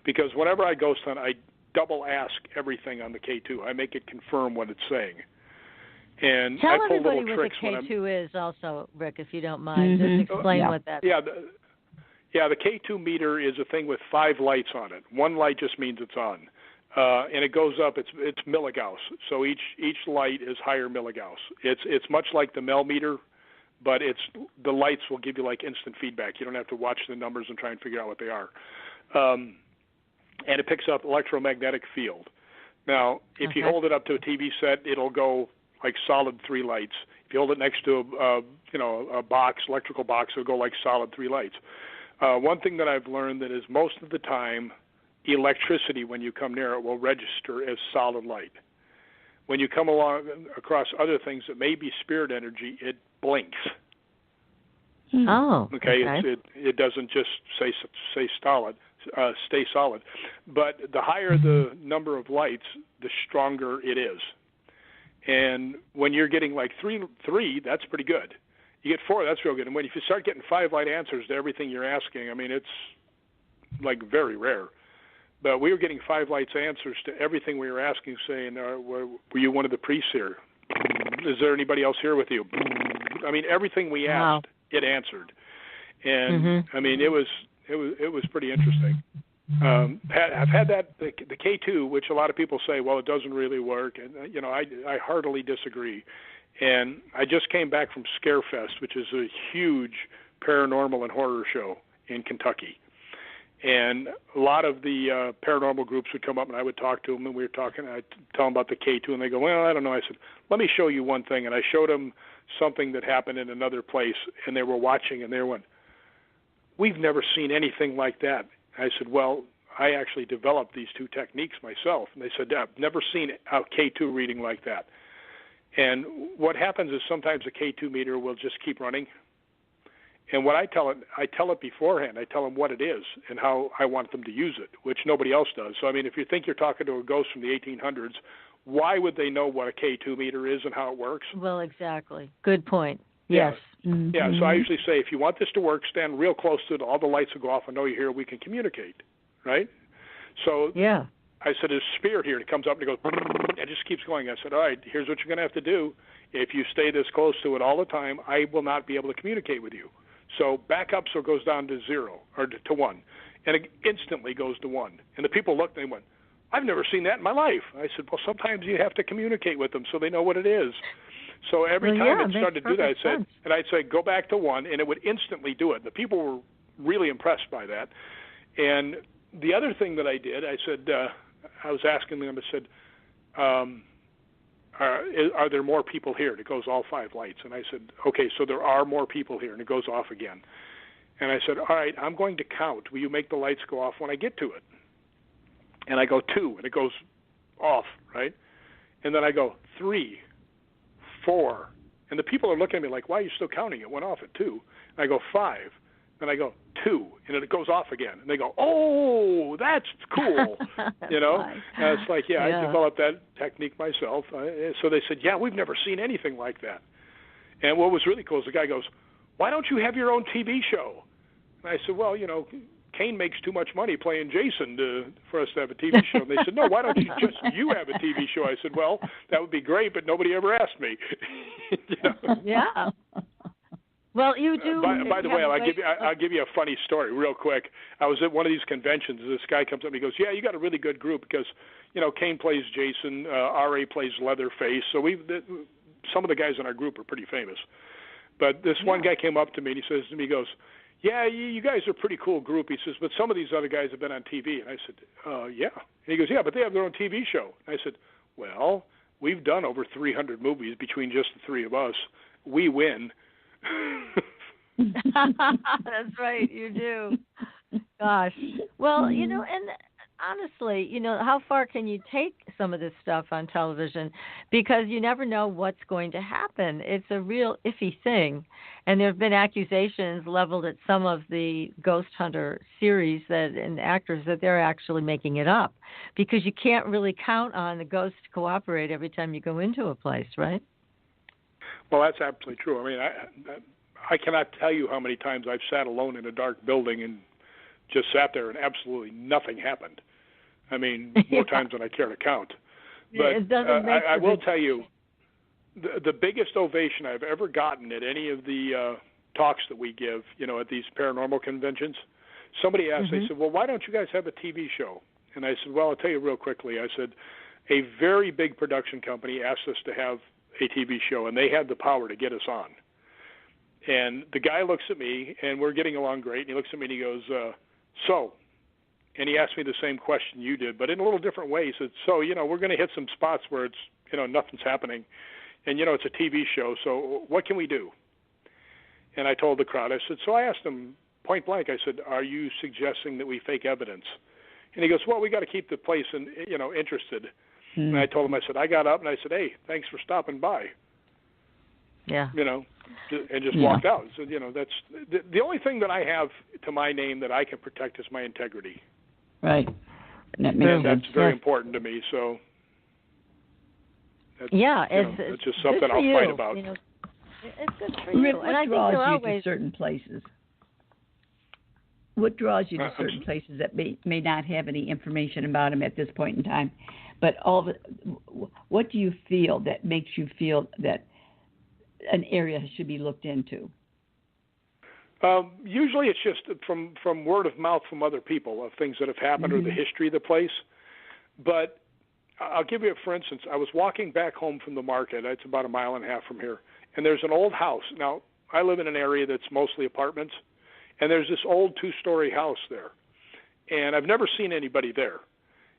Speaker 5: Because whenever I ghost hunt, I double ask everything on the K2. I make it confirm what it's saying. And
Speaker 3: tell
Speaker 5: I pull
Speaker 3: everybody
Speaker 5: little
Speaker 3: what
Speaker 5: tricks
Speaker 3: the K2 is also, Rick, if you don't mind. Just explain what that is.
Speaker 5: The K2 meter is a thing with 5 lights on it. 1 light just means it's on. And it goes up. It's milligauss. So each light is higher milligauss. It's much like the Mel meter, but the lights will give you like instant feedback. You don't have to watch the numbers and try and figure out what they are. And it picks up electromagnetic field. Now, if you hold it up to a TV set, it'll go like solid 3 lights. If you hold it next to a box, electrical box, it'll go like solid 3 lights. One thing that I've learned that is most of the time, electricity, when you come near it, will register as solid light. When you come across other things that may be spirit energy, it blinks.
Speaker 3: Oh,
Speaker 5: okay. It doesn't just stay solid. But the higher the number of lights, the stronger it is. And when you're getting like three, that's pretty good. You get 4, that's real good. And if you start getting 5 light answers to everything you're asking, it's like very rare. But we were getting 5 lights answers to everything we were asking, saying, were you one of the priests here? Is there anybody else here with you? Everything we asked, it answered. And it was pretty interesting. I've had the K2, which a lot of people say, well, it doesn't really work, and I heartily disagree. And I just came back from Scarefest, which is a huge paranormal and horror show in Kentucky. And a lot of the paranormal groups would come up, and I would talk to them, and we were talking. I'd tell them about the K2, and they go, well, I don't know. I said, let me show you one thing. And I showed them something that happened in another place, and they were watching, and they went, we've never seen anything like that. I said, well, I actually developed these 2 techniques myself. And they said, I've never seen a K2 reading like that. And what happens is sometimes the K2 meter will just keep running. And what I tell it beforehand. I tell them what it is and how I want them to use it, which nobody else does. So, if you think you're talking to a ghost from the 1800s, why would they know what a K2 meter is and how it works?
Speaker 3: Well, exactly. Good point. Yes.
Speaker 5: Yeah, so I usually say, if you want this to work, stand real close to it. All the lights will go off. I know you're here. We can communicate, right? So I said, there's a spirit here. And it comes up and it goes, it just keeps going. I said, all right, here's what you're going to have to do. If you stay this close to it all the time, I will not be able to communicate with you. So back up so it goes down to 0 or to 1. And it instantly goes to 1. And the people looked and they went, I've never seen that in my life. I said, well, sometimes you have to communicate with them so they know what it is. So every time it started to do that, I'd say, go back to 1, and it would instantly do it. The people were really impressed by that. And the other thing that I did, I said, I was asking them, I said, are there more people here? And it goes all 5 lights. And I said, okay, so there are more people here, and it goes off again. And I said, all right, I'm going to count. Will you make the lights go off when I get to it? And I go 2, and it goes off, right? And then I go 3, 4, and the people are looking at me like, why are you still counting? It went off at 2. And I go 5, And I go, 2. And it goes off again. And they go, oh, that's cool. You know? And it's like, I developed that technique myself. So they said, we've never seen anything like that. And what was really cool is the guy goes, why don't you have your own TV show? And I said, well, Kane makes too much money playing Jason for us to have a TV show. And they said, no, why don't you have a TV show? I said, well, that would be great, but nobody ever asked me.
Speaker 3: Yeah. Well, you do.
Speaker 5: By the way, I'll give you a funny story real quick. I was at one of these conventions, and this guy comes up and he goes, you got a really good group because, Kane plays Jason, R.A. plays Leatherface. So some of the guys in our group are pretty famous. But this one guy came up to me and he says to me, he goes, you guys are a pretty cool group. He says, but some of these other guys have been on TV. And I said, yeah. And he goes, yeah, but they have their own TV show. And I said, well, we've done over 300 movies between just the 3 of us. We win.
Speaker 3: That's right, you do. Gosh. Well, and honestly, how far can you take some of this stuff on television? Because you never know what's going to happen. It's a real iffy thing. And there have been accusations leveled at some of the Ghost Hunter series and actors that they're actually making it up because you can't really count on the ghosts to cooperate every time you go into a place, right?
Speaker 5: Well, that's absolutely true. I mean, I cannot tell you how many times I've sat alone in a dark building and just sat there and absolutely nothing happened. I mean, more times than I care to count. But I will tell you, the biggest ovation I've ever gotten at any of the talks that we give, at these paranormal conventions, somebody asked, they said, well, why don't you guys have a TV show? And I said, well, I'll tell you real quickly. I said, a very big production company asked us to have a TV show, and they had the power to get us on. And the guy looks at me, and we're getting along great, and he looks at me and he goes, and he asked me the same question you did, but in a little different way. He said, so, we're going to hit some spots where it's, nothing's happening. And, it's a TV show, so what can we do? And I told the crowd, I said, so I asked him point blank, I said, are you suggesting that we fake evidence? And he goes, well, we got to keep the place, interested. And I told him, I said, I got up and I said, hey, thanks for stopping by.
Speaker 3: Yeah.
Speaker 5: And just walked out. So, that's the only thing that I have to my name that I can protect is my integrity.
Speaker 4: Right.
Speaker 5: That's very important to me. So, that's, it's just something I'll fight about.
Speaker 3: It's good for you.
Speaker 4: What draws you to certain places? What draws you to certain places that may not have any information about them at this point in time? But what do you feel that makes you feel that an area should be looked into?
Speaker 5: Usually it's just from word of mouth from other people of things that have happened or the history of the place. But I'll give you for instance, I was walking back home from the market. It's about 1.5 miles from here. And there's an old house. Now, I live in an area that's mostly apartments. And there's this old 2-story house there. And I've never seen anybody there.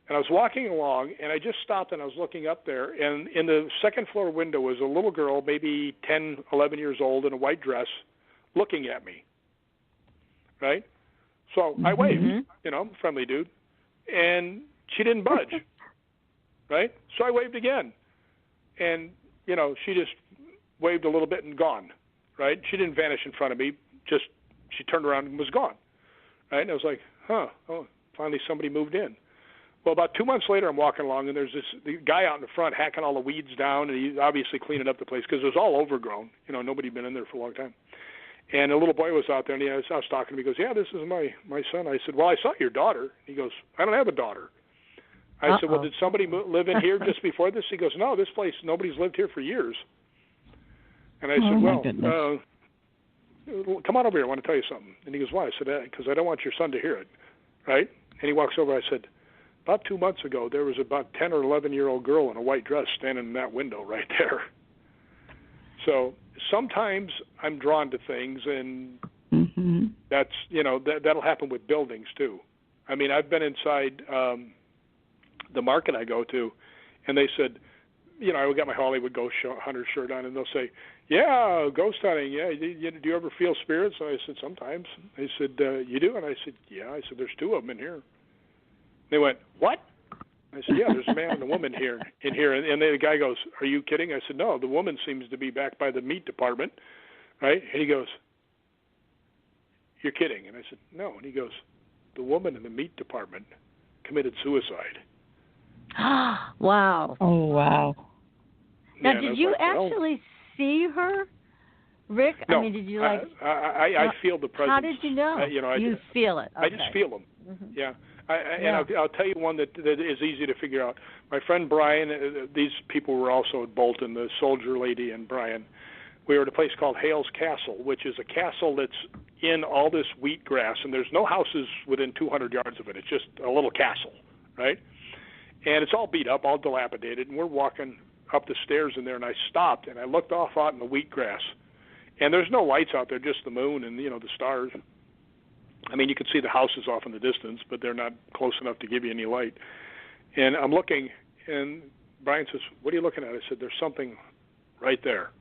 Speaker 5: And I was walking along, and I just stopped, and I was looking up there, and in the second-floor window was a little girl, maybe 10, 11 years old, in a white dress, looking at me, right? So I waved, friendly dude, and she didn't budge, right? So I waved again, and, she just waved a little bit and gone, right? She didn't vanish in front of me, just she turned around and was gone, right? And I was like, finally somebody moved in. Well, about 2 months later, I'm walking along, and there's the guy out in the front hacking all the weeds down, and he's obviously cleaning up the place because it was all overgrown. Nobody had been in there for a long time. And a little boy was out there, and I was talking to him. He goes, yeah, this is my son. I said, well, I saw your daughter. He goes, I don't have a daughter. I said, well, did somebody live in here just before this? He goes, no, this place, nobody's lived here for years. And I said, well, come on over here. I want to tell you something. And he goes, why? I said, because I don't want your son to hear it, right? And he walks over. I said, about 2 months ago, there was about 10 or 11-year-old girl in a white dress standing in that window right there. So sometimes I'm drawn to things, and that's, that'll happen with buildings too. I mean, I've been inside the market I go to, and they said, I got my Hollywood Ghost Hunter shirt on, and they'll say, yeah, ghost hunting, yeah. Do you ever feel spirits? And I said, sometimes. They said, you do? And I said, yeah. I said, there's 2 of them in here. They went, what? I said, yeah, there's a man and a woman in here. And the guy goes, are you kidding? I said, no, the woman seems to be back by the meat department, right? And he goes, you're kidding. And I said, no. And he goes, the woman in the meat department committed suicide.
Speaker 3: Wow.
Speaker 4: Oh, wow.
Speaker 3: Now,
Speaker 5: Yeah,
Speaker 3: did you actually see her, Rick?
Speaker 5: No,
Speaker 3: I mean, did you like...
Speaker 5: I feel the presence.
Speaker 3: How did you know? You feel it. Okay.
Speaker 5: I just feel them.
Speaker 3: Mm-hmm.
Speaker 5: Yeah. And I'll tell you one that is easy to figure out. My friend Brian, these people were also at Bolton, the soldier lady and Brian. We were at a place called Hale's Castle, which is a castle that's in all this wheatgrass, and there's no houses within 200 yards of it. It's just a little castle, right? And it's all beat up, all dilapidated, and we're walking up the stairs in there, and I stopped, and I looked off out in the wheatgrass. And there's no lights out there, just the moon and, the stars. I mean, you can see the houses off in the distance, but they're not close enough to give you any light. And I'm looking, and Brian says, what are you looking at? I said, there's something right there.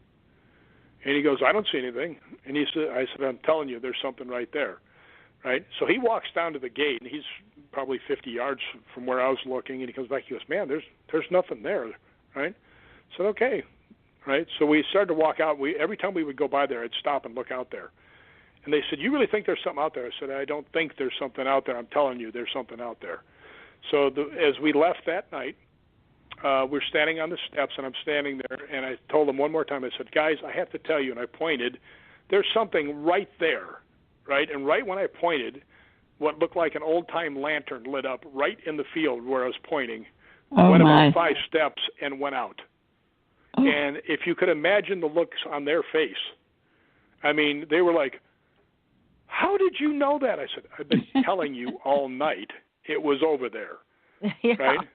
Speaker 5: And he goes, I don't see anything. And I said, I'm telling you, there's something right there. Right? So he walks down to the gate, and he's probably 50 yards from where I was looking, and he comes back, he goes, man, there's nothing there. Right? I said, okay. Right? So we started to walk out. Every time we would go by there, I'd stop and look out there. And they said, you really think there's something out there? I said, I don't think there's something out there. I'm telling you, there's something out there. So as we left that night, we're standing on the steps, and I'm standing there, and I told them one more time, I said, guys, I have to tell you, and I pointed, there's something right there, right? And right when I pointed, what looked like an old-time lantern lit up right in the field where I was pointing, went about 5 steps and went out. Oh. And if you could imagine the looks on their face, I mean, they were like, how did you know that? I said, I've been telling you all night it was over there.
Speaker 3: Yeah.
Speaker 5: Right?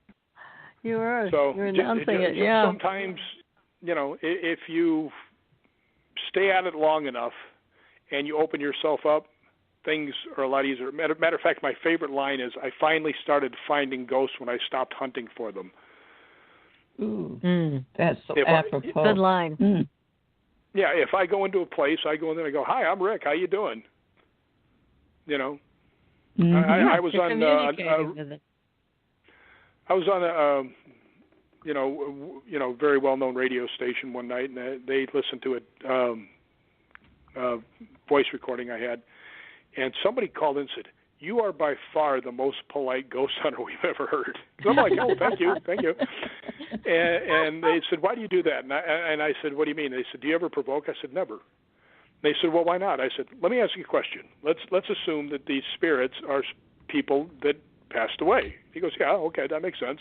Speaker 3: You're
Speaker 5: announcing
Speaker 3: it, yeah.
Speaker 5: Sometimes, if you stay at it long enough and you open yourself up, things are a lot easier. Matter of fact, my favorite line is, I finally started finding ghosts when I stopped hunting for them.
Speaker 4: Ooh, that's so apropos.
Speaker 3: Good line.
Speaker 4: Mm.
Speaker 5: Yeah, if I go into a place, I go in there and I go, hi, I'm Rick, how you doing?
Speaker 4: Mm-hmm.
Speaker 5: I was on a very well-known radio station one night, and they listened to a voice recording I had, and somebody called in and said, you are by far the most polite ghost hunter we've ever heard. So I'm like, oh, thank you. And they said, why do you do that? And I said, what do you mean? They said, do you ever provoke? I said, never. They said, well, why not? I said, let me ask you a question. Let's assume that these spirits are people that passed away. He goes, yeah, okay, that makes sense.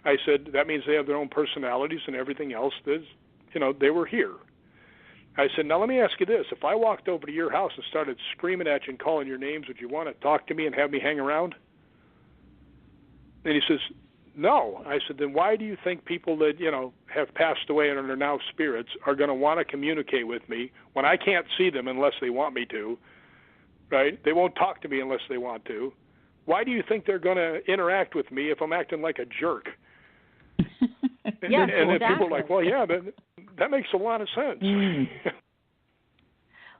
Speaker 5: I said, that means they have their own personalities and everything else. They were here. I said, now let me ask you this. If I walked over to your house and started screaming at you and calling your names, would you want to talk to me and have me hang around? And he says, no. I said, then why do you think people that, have passed away and are now spirits are going to want to communicate with me when I can't see them unless they want me to, right? They won't talk to me unless they want to. Why do you think they're going to interact with me if I'm acting like a jerk? And then people are like, well, yeah, that makes a lot of sense.
Speaker 4: Mm.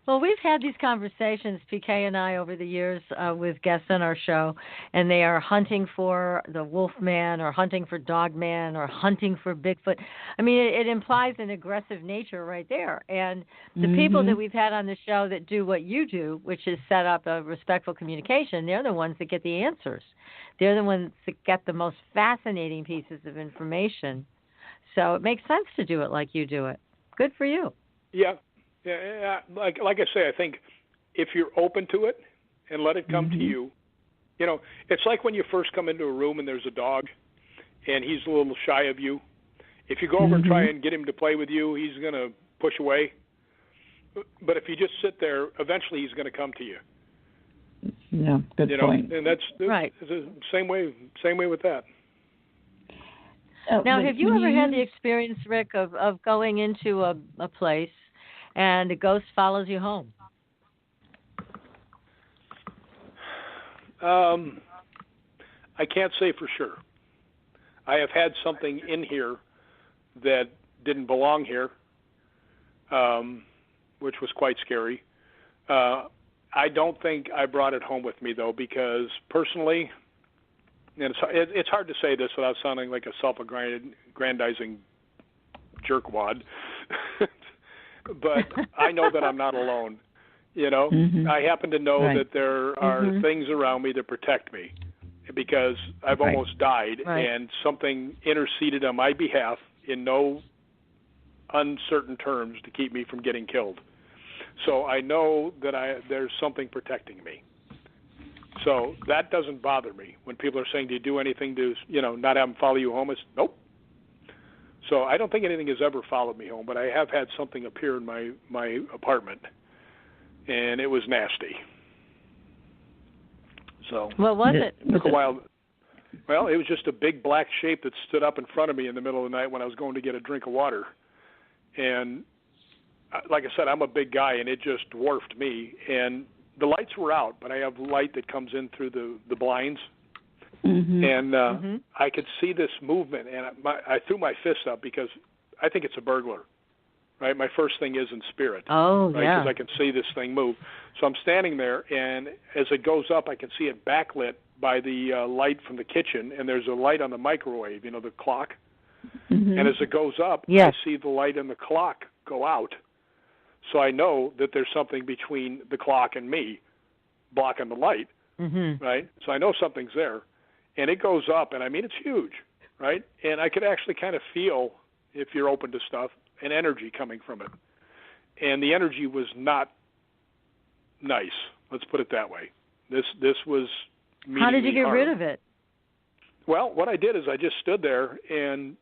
Speaker 3: Well, we've had these conversations, PK and I, over the years with guests on our show, and they are hunting for the Wolfman or hunting for Dogman or hunting for Bigfoot. I mean, it implies an aggressive nature right there. And the people that we've had on the show that do what you do, which is set up a respectful communication, they're the ones that get the answers. They're the ones that get the most fascinating pieces of information. So it makes sense to do it like you do it. Good for you.
Speaker 5: Yeah. Yeah, like I say, I think if you're open to it and let it come to you, it's like when you first come into a room and there's a dog and he's a little shy of you. If you go over and try and get him to play with you, he's going to push away. But if you just sit there, eventually he's going to come to you.
Speaker 4: Yeah, good point.
Speaker 5: And that's
Speaker 3: right.
Speaker 5: The same way with that.
Speaker 3: Now, have you ever had the experience, Rick, of going into a place and a ghost follows you home?
Speaker 5: I can't say for sure. I have had something in here that didn't belong here, which was quite scary. I don't think I brought it home with me, though, because personally, and it's hard to say this without sounding like a self-aggrandizing jerkwad, but I know that I'm not alone. You know, I happen to know that there are things around me that protect me because I've almost died and something interceded on my behalf in no uncertain terms to keep me from getting killed. So I know that there's something protecting me. So that doesn't bother me. When people are saying, do you do anything to, not have them follow you home? It's nope. So I don't think anything has ever followed me home, but I have had something appear in my apartment, and it was nasty. So
Speaker 3: what was it?
Speaker 5: It took a while. Well, it was just a big black shape that stood up in front of me in the middle of the night when I was going to get a drink of water. And like I said, I'm a big guy, and it just dwarfed me. And the lights were out, but I have light that comes in through the blinds. And I could see this movement, and I threw my fist up because I think it's a burglar, right? My first thing is in spirit.
Speaker 3: Oh,
Speaker 5: right? Because I can see this thing move. So I'm standing there, and as it goes up, I can see it backlit by the light from the kitchen, and there's a light on the microwave, the clock. And as it goes up, I see the light on the clock go out. So I know that there's something between the clock and me blocking the light, right? So I know something's there. And it goes up, and I mean, it's huge, right? And I could actually kind of feel, if you're open to stuff, an energy coming from it. And the energy was not nice. Let's put it that way. This was meaning
Speaker 3: How did you get
Speaker 5: harm.
Speaker 3: rid of it?
Speaker 5: Well, what I did is I just stood there, and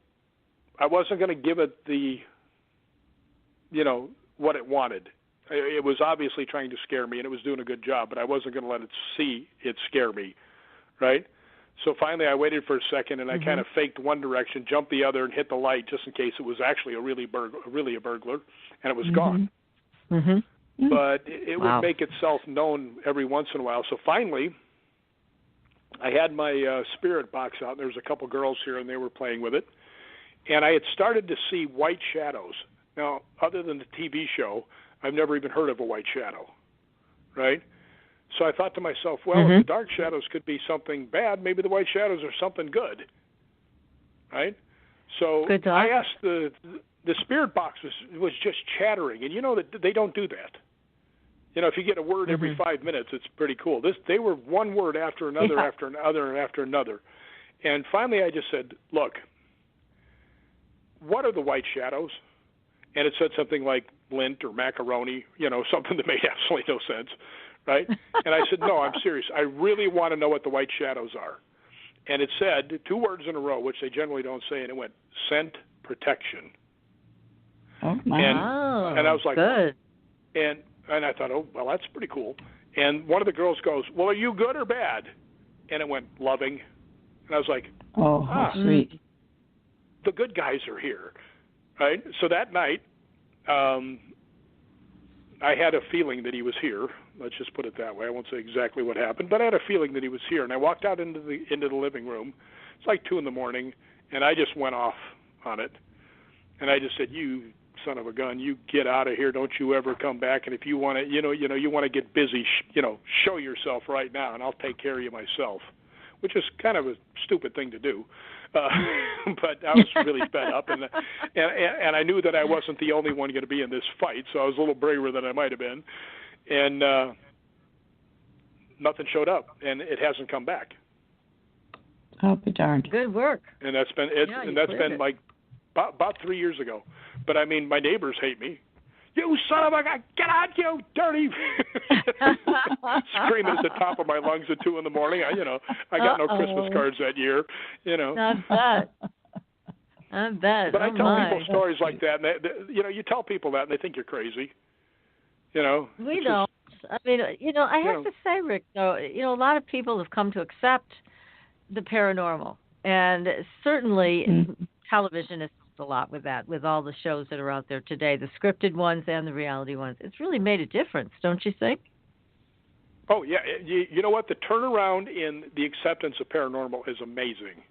Speaker 5: I wasn't going to give it the, what it wanted. It was obviously trying to scare me, and it was doing a good job, but I wasn't going to let it see it scare me, right? So finally I waited for a second, and I kind of faked one direction, jumped the other, and hit the light just in case it was actually really a burglar, and it was gone. But it would make itself known every once in a while. So finally I had my spirit box out, and there was a couple girls here, and they were playing with it. And I had started to see white shadows. Now, other than the TV show, I've never even heard of a white shadow, right? So I thought to myself, well, if the dark shadows could be something bad, maybe the white shadows are something good, right? So I asked the spirit box was just chattering, and that they don't do that. If you get a word every 5 minutes, it's pretty cool. They were one word after another, after another, and after another. And finally I just said, look, what are the white shadows? And it said something like lint or macaroni, something that made absolutely no sense, right? And I said, no, I'm serious. I really want to know what the white shadows are. And it said 2 words in a row, which they generally don't say, and it went, scent protection.
Speaker 4: Oh, my.
Speaker 5: And I was like,
Speaker 3: good.
Speaker 5: And I thought, oh, well, that's pretty cool. And one of the girls goes, well, are you good or bad? And it went, loving. And I was like,
Speaker 4: oh, how sweet.
Speaker 5: The good guys are here, right? So that night, I had a feeling that he was here. Let's just put it that way. I won't say exactly what happened, but I had a feeling that he was here. And I walked out into the living room. It's like 2 a.m, and I just went off on it. And I just said, you son of a gun, you get out of here. Don't you ever come back. And if you want to, you want to get busy, show yourself right now, and I'll take care of you myself, which is kind of a stupid thing to do. But I was really fed up, and I knew that I wasn't the only one going to be in this fight, so I was a little braver than I might have been. And nothing showed up, and it hasn't come back.
Speaker 4: I'll be darned.
Speaker 3: Good work.
Speaker 5: And that's been it. Yeah, and that's been like about 3 years ago. But I mean, my neighbors hate me. You son of a gun! Get out, you dirty! Screaming at the top of my lungs at 2 a.m. I got no Christmas cards that year.
Speaker 3: Not bad. Not bad.
Speaker 5: But I tell people stories like that, and you tell people that, and they think you're crazy. We
Speaker 3: don't. I mean, I have to say, Rick, though, a lot of people have come to accept the paranormal, and certainly television has helped a lot with that, with all the shows that are out there today, the scripted ones and the reality ones. It's really made a difference, don't you think?
Speaker 5: Oh, yeah. You know what? The turnaround in the acceptance of paranormal is amazing.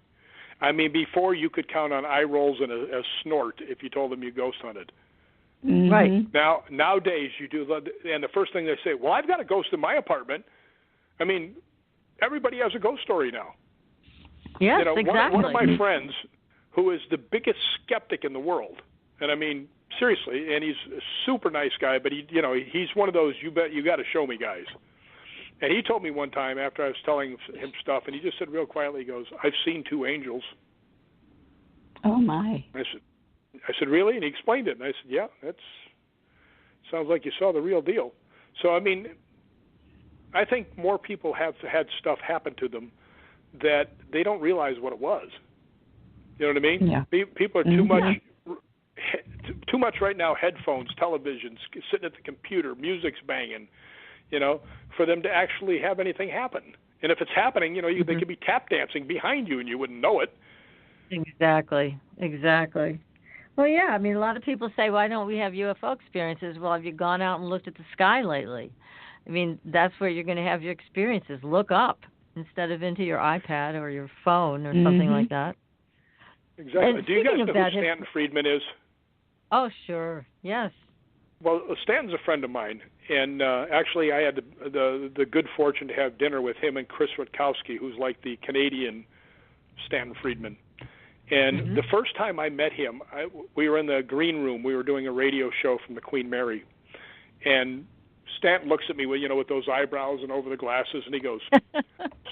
Speaker 5: I mean, before you could count on eye rolls and a snort if you told them you ghost hunted.
Speaker 3: Right.
Speaker 5: Nowadays, you do, and the first thing they say, well, I've got a ghost in my apartment. I mean, everybody has a ghost story now.
Speaker 3: Yes, exactly.
Speaker 5: One of my friends, who is the biggest skeptic in the world, and I mean, Seriously, and he's a super nice guy, but he's one of those you got to show me guys. And he told me one time after I was telling him stuff, and he just said real quietly, he goes, "I've seen 2 angels."
Speaker 4: Oh my!
Speaker 5: I said, "Really?" And he explained it, and I said, "Yeah, that sounds like you saw the real deal." So I mean, I think more people have had stuff happen to them that they don't realize what it was. You know what I mean?
Speaker 4: Yeah.
Speaker 5: People are too much right now. Headphones, televisions, sitting at the computer, music's banging. For them to actually have anything happen. And if it's happening, they could be tap dancing behind you and you wouldn't know it.
Speaker 3: Exactly. Well, yeah, I mean, a lot of people say, why don't we have UFO experiences? Well, have you gone out and looked at the sky lately? I mean, that's where you're going to have your experiences. Look up instead of into your iPad or your phone or something like that.
Speaker 5: Exactly. Do you guys know who Stanton Friedman is?
Speaker 3: Oh, sure. Yes.
Speaker 5: Well, Stanton's a friend of mine, and actually I had the good fortune to have dinner with him and Chris Rutkowski, who's like the Canadian Stanton Friedman. And the first time I met him, we were in the green room. We were doing a radio show from the Queen Mary, and Stanton looks at me with those eyebrows and over the glasses, and he goes,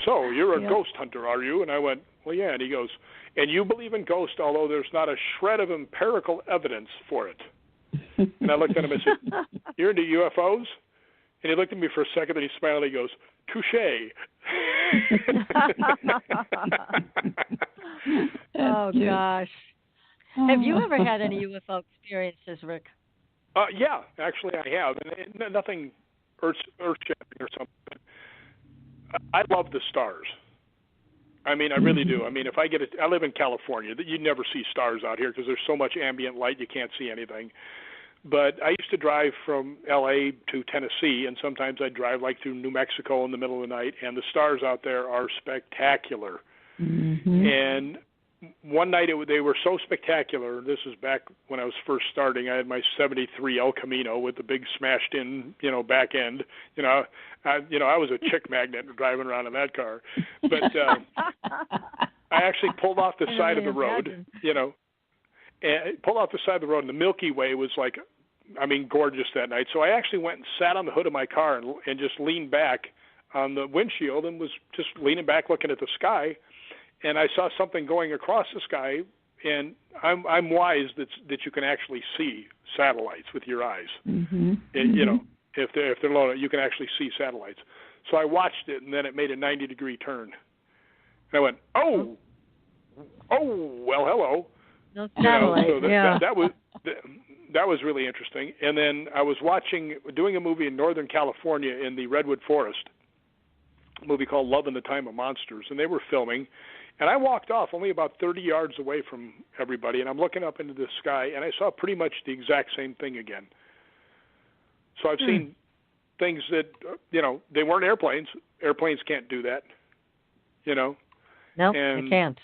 Speaker 5: "So you're a ghost hunter, are you?" And I went, "Well, yeah." And he goes, "And you believe in ghosts, although there's not a shred of empirical evidence for it." And I looked at him and said, "You're into UFOs?" And he looked at me for a second, and he smiled, and he goes, "Touché."
Speaker 3: Oh, gosh. Have you ever had any UFO experiences, Rick?
Speaker 5: Yeah, actually I have. And nothing earth-shattering or something. I love the stars. I mean, I really do. I mean, if I live in California. You never see stars out here because there's so much ambient light you can't see anything. But I used to drive from L.A. to Tennessee, and sometimes I'd drive like through New Mexico in the middle of the night, and the stars out there are spectacular. And one night they were so spectacular. This is back when I was first starting. I had my '73 El Camino with the big smashed-in, back end. I was a chick magnet driving around in that car. But I actually pulled off the side of the road, and pulled off the side of the road, and the Milky Way was like, gorgeous that night. So I actually went and sat on the hood of my car and just leaned back on the windshield and was just leaning back looking at the sky. And I saw something going across the sky, and I'm wise that you can actually see satellites with your eyes. If they're low, you can actually see satellites. So I watched it, and then it made a 90-degree turn. And I went, oh, well, hello.
Speaker 3: No satellites.
Speaker 5: So that was really interesting. And then I was doing a movie in Northern California in the Redwood Forest, a movie called Love in the Time of Monsters, and they were filming. And I walked off only about 30 yards away from everybody, and I'm looking up into the sky, and I saw pretty much the exact same thing again. So I've seen things that, they weren't airplanes. Airplanes can't do that,
Speaker 3: No, they can't.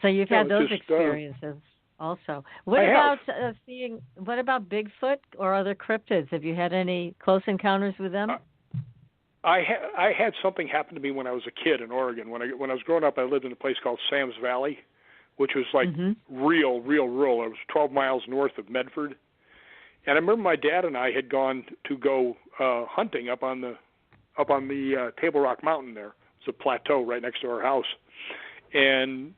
Speaker 3: So you've had those experiences also. What about Bigfoot or other cryptids? Have you had any close encounters with them?
Speaker 5: I had something happen to me when I was a kid in Oregon. When I was growing up, I lived in a place called Sam's Valley, which was like real rural. It was 12 miles north of Medford. And I remember my dad and I had gone to go hunting up on the Table Rock Mountain there. It's a plateau right next to our house. And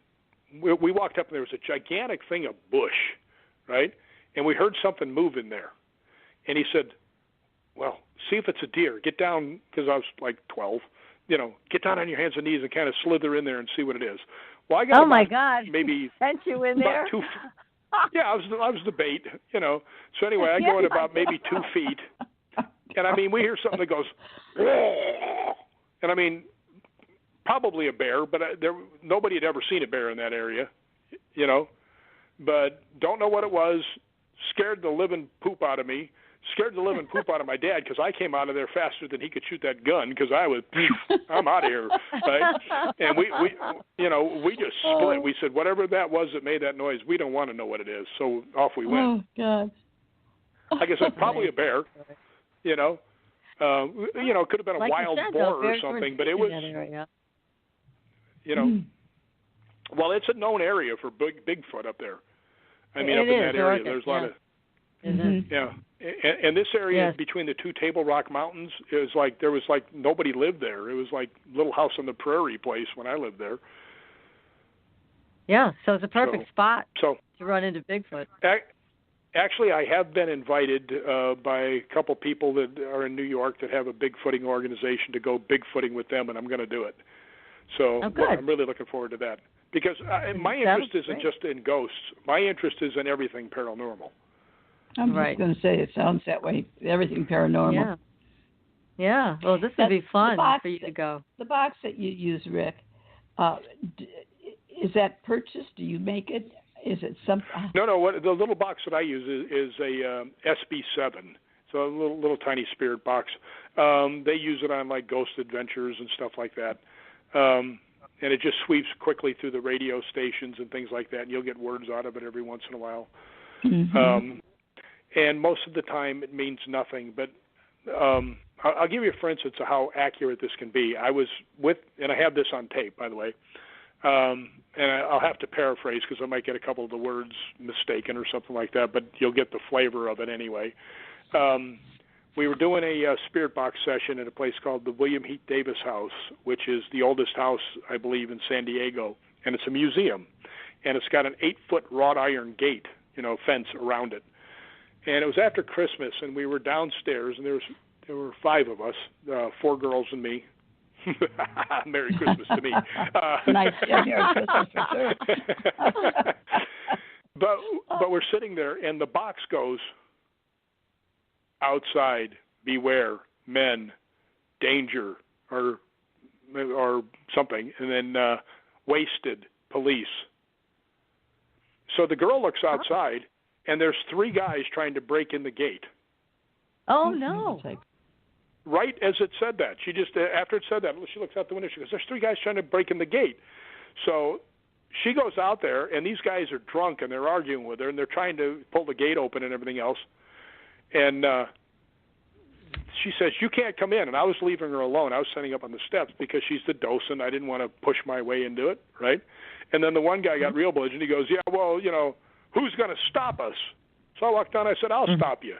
Speaker 5: we walked up, and there was a gigantic thing of bush, right? And we heard something move in there. And he said, "Well, see if it's a deer. Get down," because I was like 12. Get down on your hands and knees and kind of slither in there and see what it is. Well, I got
Speaker 3: my God!
Speaker 5: Maybe
Speaker 3: sent you in there.
Speaker 5: Yeah, I was the bait. So anyway, I go at about maybe 2 feet, and we hear something that goes, and probably a bear, but nobody had ever seen a bear in that area, But don't know what it was. Scared the living poop out of me. Scared the living poop out of my dad because I came out of there faster than he could shoot that gun because I'm out of here, right? And we just split. We said whatever that was that made that noise, we don't want to know what it is. So off we went.
Speaker 4: Oh God!
Speaker 5: Like I said, probably a bear. Could have been a wild boar or something, but it was. Well, it's a known area for Bigfoot up there. I mean, up in that area,
Speaker 3: Oregon,
Speaker 5: there's a lot of.
Speaker 3: Mm-hmm.
Speaker 5: Yeah, and this area between the two Table Rock Mountains is like there was like nobody lived there. It was like Little House on the Prairie place when I lived there.
Speaker 3: Yeah, so it's a perfect spot
Speaker 5: to
Speaker 3: run into Bigfoot.
Speaker 5: Actually, I have been invited by a couple people that are in New York that have a Bigfooting organization to go Bigfooting with them, and I'm going to do it. So I'm really looking forward to that because my interest isn't just in ghosts. My interest is in everything paranormal.
Speaker 4: I'm just going to say it sounds that way. Everything paranormal.
Speaker 3: Yeah. Well, this would be fun for you to go.
Speaker 4: The box that you use, Rick, is that purchased? Do you make it? Is it some?
Speaker 5: No. The little box that I use is a SB7. So a little tiny spirit box. They use it on like Ghost Adventures and stuff like that. And it just sweeps quickly through the radio stations and things like that. And you'll get words out of it every once in a while. Mm-hmm. And most of the time it means nothing. But I'll give you, for instance, of how accurate this can be. I was with, and I have this on tape, by the way, and I'll have to paraphrase because I might get a couple of the words mistaken or something like that, but you'll get the flavor of it anyway. We were doing a spirit box session at a place called the William Heath Davis House, which is the oldest house, I believe, in San Diego, and it's a museum, and it's got an 8-foot wrought iron gate, fence around it. And it was after Christmas, and we were downstairs, and there were 5 of us, 4 girls and me. Merry Christmas to me.
Speaker 4: Nice. Merry Christmas for sure.
Speaker 5: But we're sitting there, and the box goes, outside, beware, men, danger, or something, and then wasted, police. So the girl looks outside, and there's 3 guys trying to break in the gate.
Speaker 3: Oh, no.
Speaker 5: Right as it said that. She just, after it said that, she looks out the window, she goes, there's 3 guys trying to break in the gate. So she goes out there, and these guys are drunk, and they're arguing with her, and they're trying to pull the gate open and everything else. And she says, you can't come in. And I was leaving her alone. I was standing up on the steps because she's the docent. I didn't want to push my way into it, right? And then the one guy got real belligerent. He goes, yeah, well, who's going to stop us? So I walked down. I said, I'll stop you,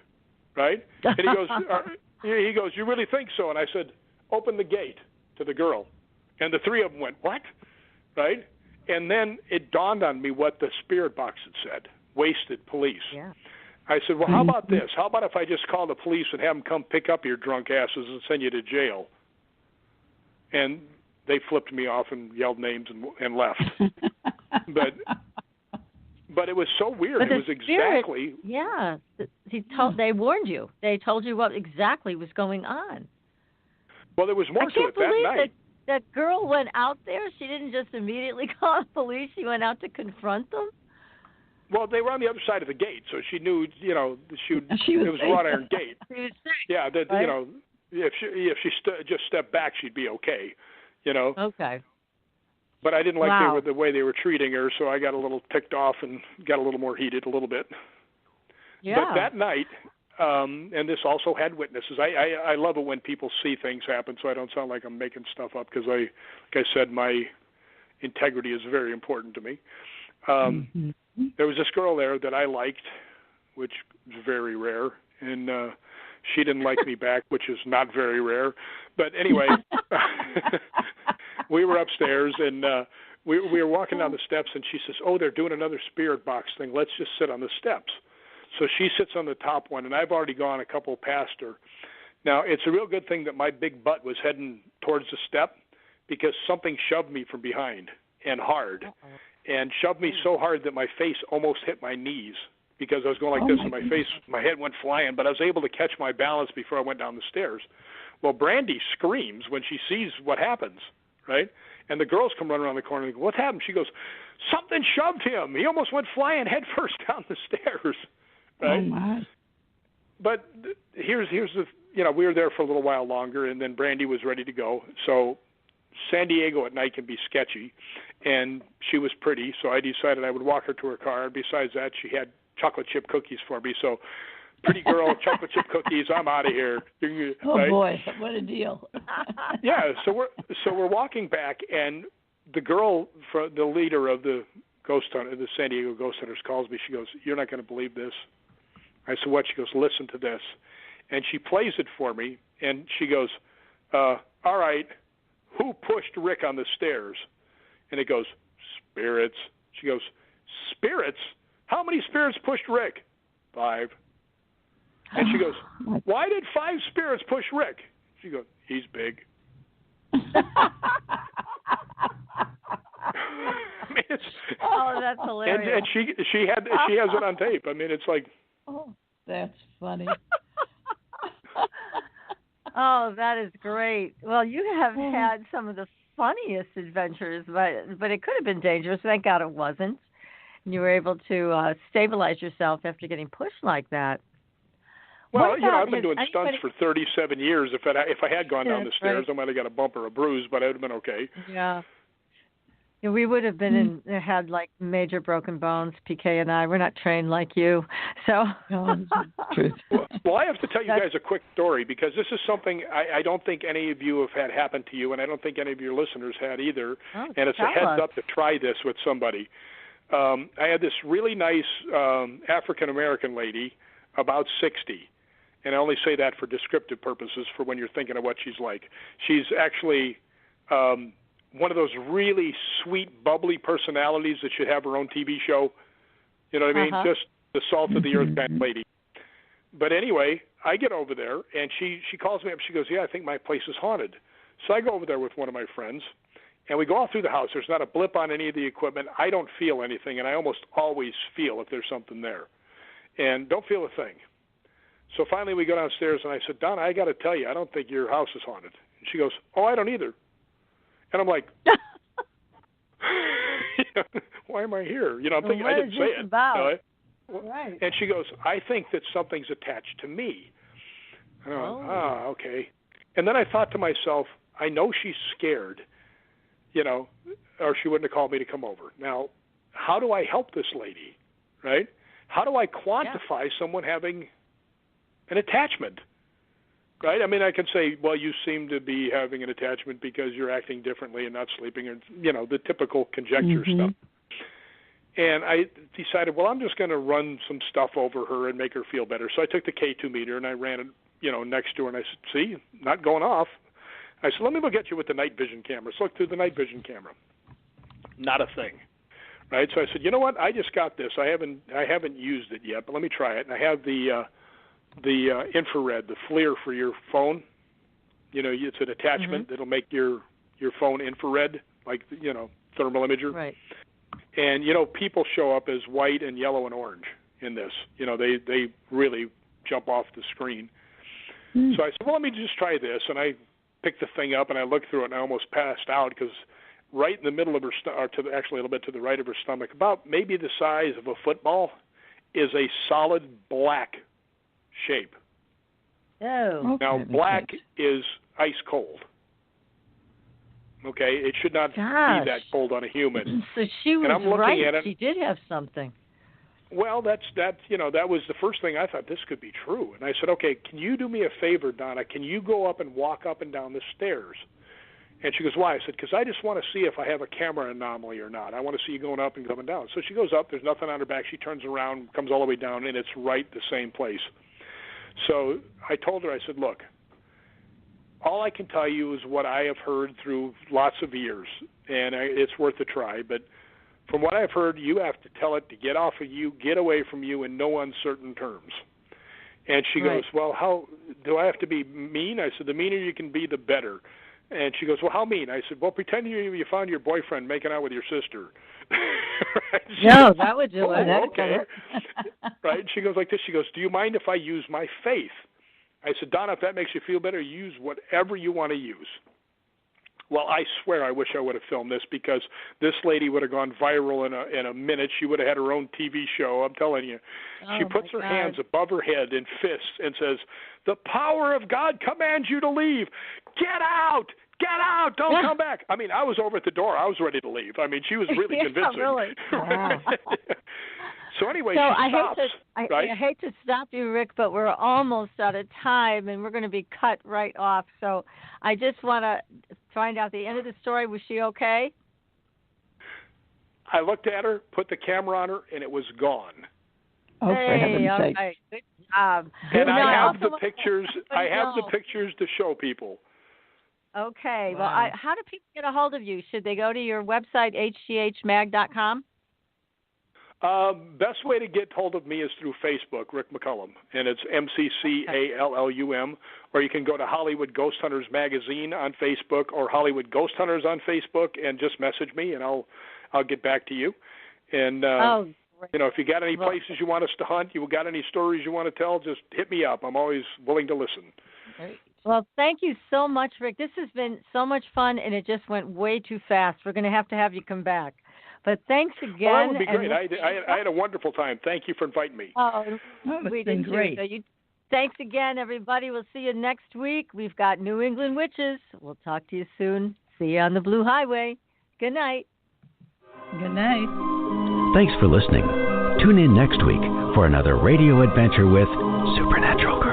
Speaker 5: right? And he goes, you really think so? And I said, open the gate to the girl. And the 3 of them went, what? Right? And then it dawned on me what the spirit box had said, wasted police.
Speaker 3: Yeah.
Speaker 5: I said, well, how about this? How about if I just call the police and have them come pick up your drunk asses and send you to jail? And they flipped me off and yelled names and left. But it was so weird. It was exactly.
Speaker 3: Yeah. They warned you. They told you what exactly was going on.
Speaker 5: Well, there was more to it that night.
Speaker 3: That girl went out there. She didn't just immediately call the police. She went out to confront them.
Speaker 5: Well, they were on the other side of the gate, so she knew, it was a wrought iron gate.
Speaker 3: She was safe.
Speaker 5: Yeah, that
Speaker 3: right?
Speaker 5: If she just stepped back, she'd be okay.
Speaker 3: Okay.
Speaker 5: But I didn't like the way they were treating her, so I got a little ticked off and got a little more heated a little bit.
Speaker 3: Yeah.
Speaker 5: But that night, and this also had witnesses. I love it when people see things happen, so I don't sound like I'm making stuff up because, like I said, my integrity is very important to me. There was this girl there that I liked, which is very rare, and she didn't like me back, which is not very rare. But anyway, we were upstairs, and we were walking down the steps, and she says, oh, they're doing another spirit box thing. Let's just sit on the steps. So she sits on the top one, and I've already gone a couple past her. Now, it's a real good thing that my big butt was heading towards the step because something shoved me from behind and hard. And shoved me so hard that my face almost hit my knees because I was going like this, and my head went flying, but I was able to catch my balance before I went down the stairs. Well, Brandy screams when she sees what happens, right? And the girls come running around the corner and go, what's happened? She goes, something shoved him. He almost went flying head first down the stairs, right?
Speaker 4: Oh, my.
Speaker 5: But here's the, we were there for a little while longer, and then Brandy was ready to go. So San Diego at night can be sketchy, and she was pretty, so I decided I would walk her to her car. And besides that, she had chocolate chip cookies for me. So, pretty girl, chocolate chip cookies. I'm out of here.
Speaker 4: Oh
Speaker 5: right?
Speaker 4: Boy, what a deal!
Speaker 5: Yeah, so we're walking back, and the girl, the leader of the ghost hunter, the San Diego Ghost Hunters, calls me. She goes, "You're not going to believe this." I said, "What?" She goes, "Listen to this." And she plays it for me, and she goes, "All right, who pushed Rick on the stairs?" And it goes, "Spirits." She goes, "Spirits? How many spirits pushed Rick?" 5. And she goes, "Why did 5 spirits push Rick?" She goes, "He's big." I mean,
Speaker 3: that's hilarious.
Speaker 5: And she has it on tape. I mean, it's like.
Speaker 4: Oh, that's funny.
Speaker 3: Oh, that is great. Well, you have had some of the funniest adventures, but it could have been dangerous. Thank God it wasn't. You were able to stabilize yourself after getting pushed like that.
Speaker 5: Well, I've been doing stunts for 37 years. If I had gone down the stairs, I might have got a bump or a bruise, but I would have been okay.
Speaker 3: Yeah. We would have been had like major broken bones. PK and I, we're not trained like you, so.
Speaker 5: Well, I have to tell you guys a quick story because this is something I don't think any of you have had happen to you, and I don't think any of your listeners had either.
Speaker 3: Oh,
Speaker 5: and it's a heads up to try this with somebody. I had this really nice African American lady, about 60, and I only say that for descriptive purposes for when you're thinking of what she's like. She's actually. One of those really sweet, bubbly personalities that should have her own TV show. You know what I mean? Just the salt of the earth kind of lady. But anyway, I get over there, and she calls me up. She goes, "Yeah, I think my place is haunted." So I go over there with one of my friends, and we go all through the house. There's not a blip on any of the equipment. I don't feel anything, and I almost always feel if there's something there. And don't feel a thing. So finally we go downstairs, and I said, "Donna, I got to tell you, I don't think your house is haunted." And she goes, "Oh, I don't either." And I'm like, "Why am I here?" I'm thinking I didn't say it.
Speaker 3: About?
Speaker 5: Right. And she goes, "I think that something's attached to me." And I went, okay. And then I thought to myself, I know she's scared, or she wouldn't have called me to come over. Now, how do I help this lady, right? How do I quantify someone having an attachment? Right? I mean, I can say, well, you seem to be having an attachment because you're acting differently and not sleeping, or, the typical conjecture stuff. And I decided, well, I'm just going to run some stuff over her and make her feel better. So I took the K2 meter and I ran it, next to her, and I said, "See, not going off." I said, "Let me look at you with the night vision camera." So I looked through the night vision camera. Not a thing. Right? So I said, "You know what? I just got this. I haven't used it yet, but let me try it." And I have the infrared, the FLIR for your phone. It's an attachment that'll make your phone infrared, like, thermal imager.
Speaker 3: Right.
Speaker 5: And, people show up as white and yellow and orange in this. They really jump off the screen. So I said, well, let me just try this. And I picked the thing up and I looked through it and I almost passed out because right in the middle of her actually a little bit to the right of her stomach, about maybe the size of a football, is a solid black shape.
Speaker 3: Oh.
Speaker 5: Now, black is ice cold. Okay, it should not be that cold on a human.
Speaker 3: So she was
Speaker 5: and I'm looking
Speaker 3: right.
Speaker 5: at it,
Speaker 3: she did have something.
Speaker 5: Well, that was the first thing I thought, this could be true. And I said, "Okay, can you do me a favor, Donna? Can you go up and walk up and down the stairs?" And she goes, "Why?" I said, "Because I just want to see if I have a camera anomaly or not. I want to see you going up and coming down." So she goes up. There's nothing on her back. She turns around, comes all the way down, and it's right the same place. So I told her, I said, "Look, all I can tell you is what I have heard through lots of years, and it's worth a try. But from what I've heard, you have to tell it to get off of you, get away from you in no uncertain terms." And she goes, "Well, how do I have to be mean?" I said, "The meaner you can be, the better." And she goes, "Well, how mean?" I said, "Well, pretend you found your boyfriend making out with your sister." Right?
Speaker 3: No, that would do it.
Speaker 5: Okay. Right? She goes like this. She goes, "Do you mind if I use my faith?" I said, "Donna, if that makes you feel better, use whatever you want to use." Well, I swear I wish I would have filmed this because this lady would have gone viral in a minute. She would have had her own TV show, I'm telling you. She puts her hands above her head in fists and says, "The power of God commands you to leave. Get out! Get out! Don't come back." I mean, I was over at the door. I was ready to leave. I mean, she was really convincing.
Speaker 3: Really? Wow.
Speaker 5: So anyway,
Speaker 3: so
Speaker 5: she stops.
Speaker 3: I hate to stop you, Rick, but we're almost out of time, and we're going to be cut right off. So I just want to find out the end of the story. Was she okay?
Speaker 5: I looked at her, put the camera on her, and it was gone.
Speaker 4: Oh, for heaven's sake!
Speaker 3: Right. Good job.
Speaker 5: And I have the pictures. I have the pictures to show people.
Speaker 3: Okay.
Speaker 4: Wow.
Speaker 3: Well, how do people get a hold of you? Should they go to your website, hghmag.com?
Speaker 5: Best way to get hold of me is through Facebook, Rick McCallum, and it's McCallum. Or you can go to Hollywood Ghost Hunters Magazine on Facebook or Hollywood Ghost Hunters on Facebook and just message me, and I'll get back to you. And if you got any places you want us to hunt, you got any stories you want to tell, just hit me up. I'm always willing to listen.
Speaker 3: Well, thank you so much, Rick. This has been so much fun, and it just went way too fast. We're going to have you come back. But thanks again.
Speaker 5: Well, that would be great. I had a wonderful time. Thank you for inviting me.
Speaker 4: It's been great.
Speaker 3: Thanks again, everybody. We'll see you next week. We've got New England Witches. We'll talk to you soon. See you on the Blue Highway. Good night.
Speaker 4: Good night.
Speaker 2: Thanks for listening. Tune in next week for another radio adventure with Supernatural Girls.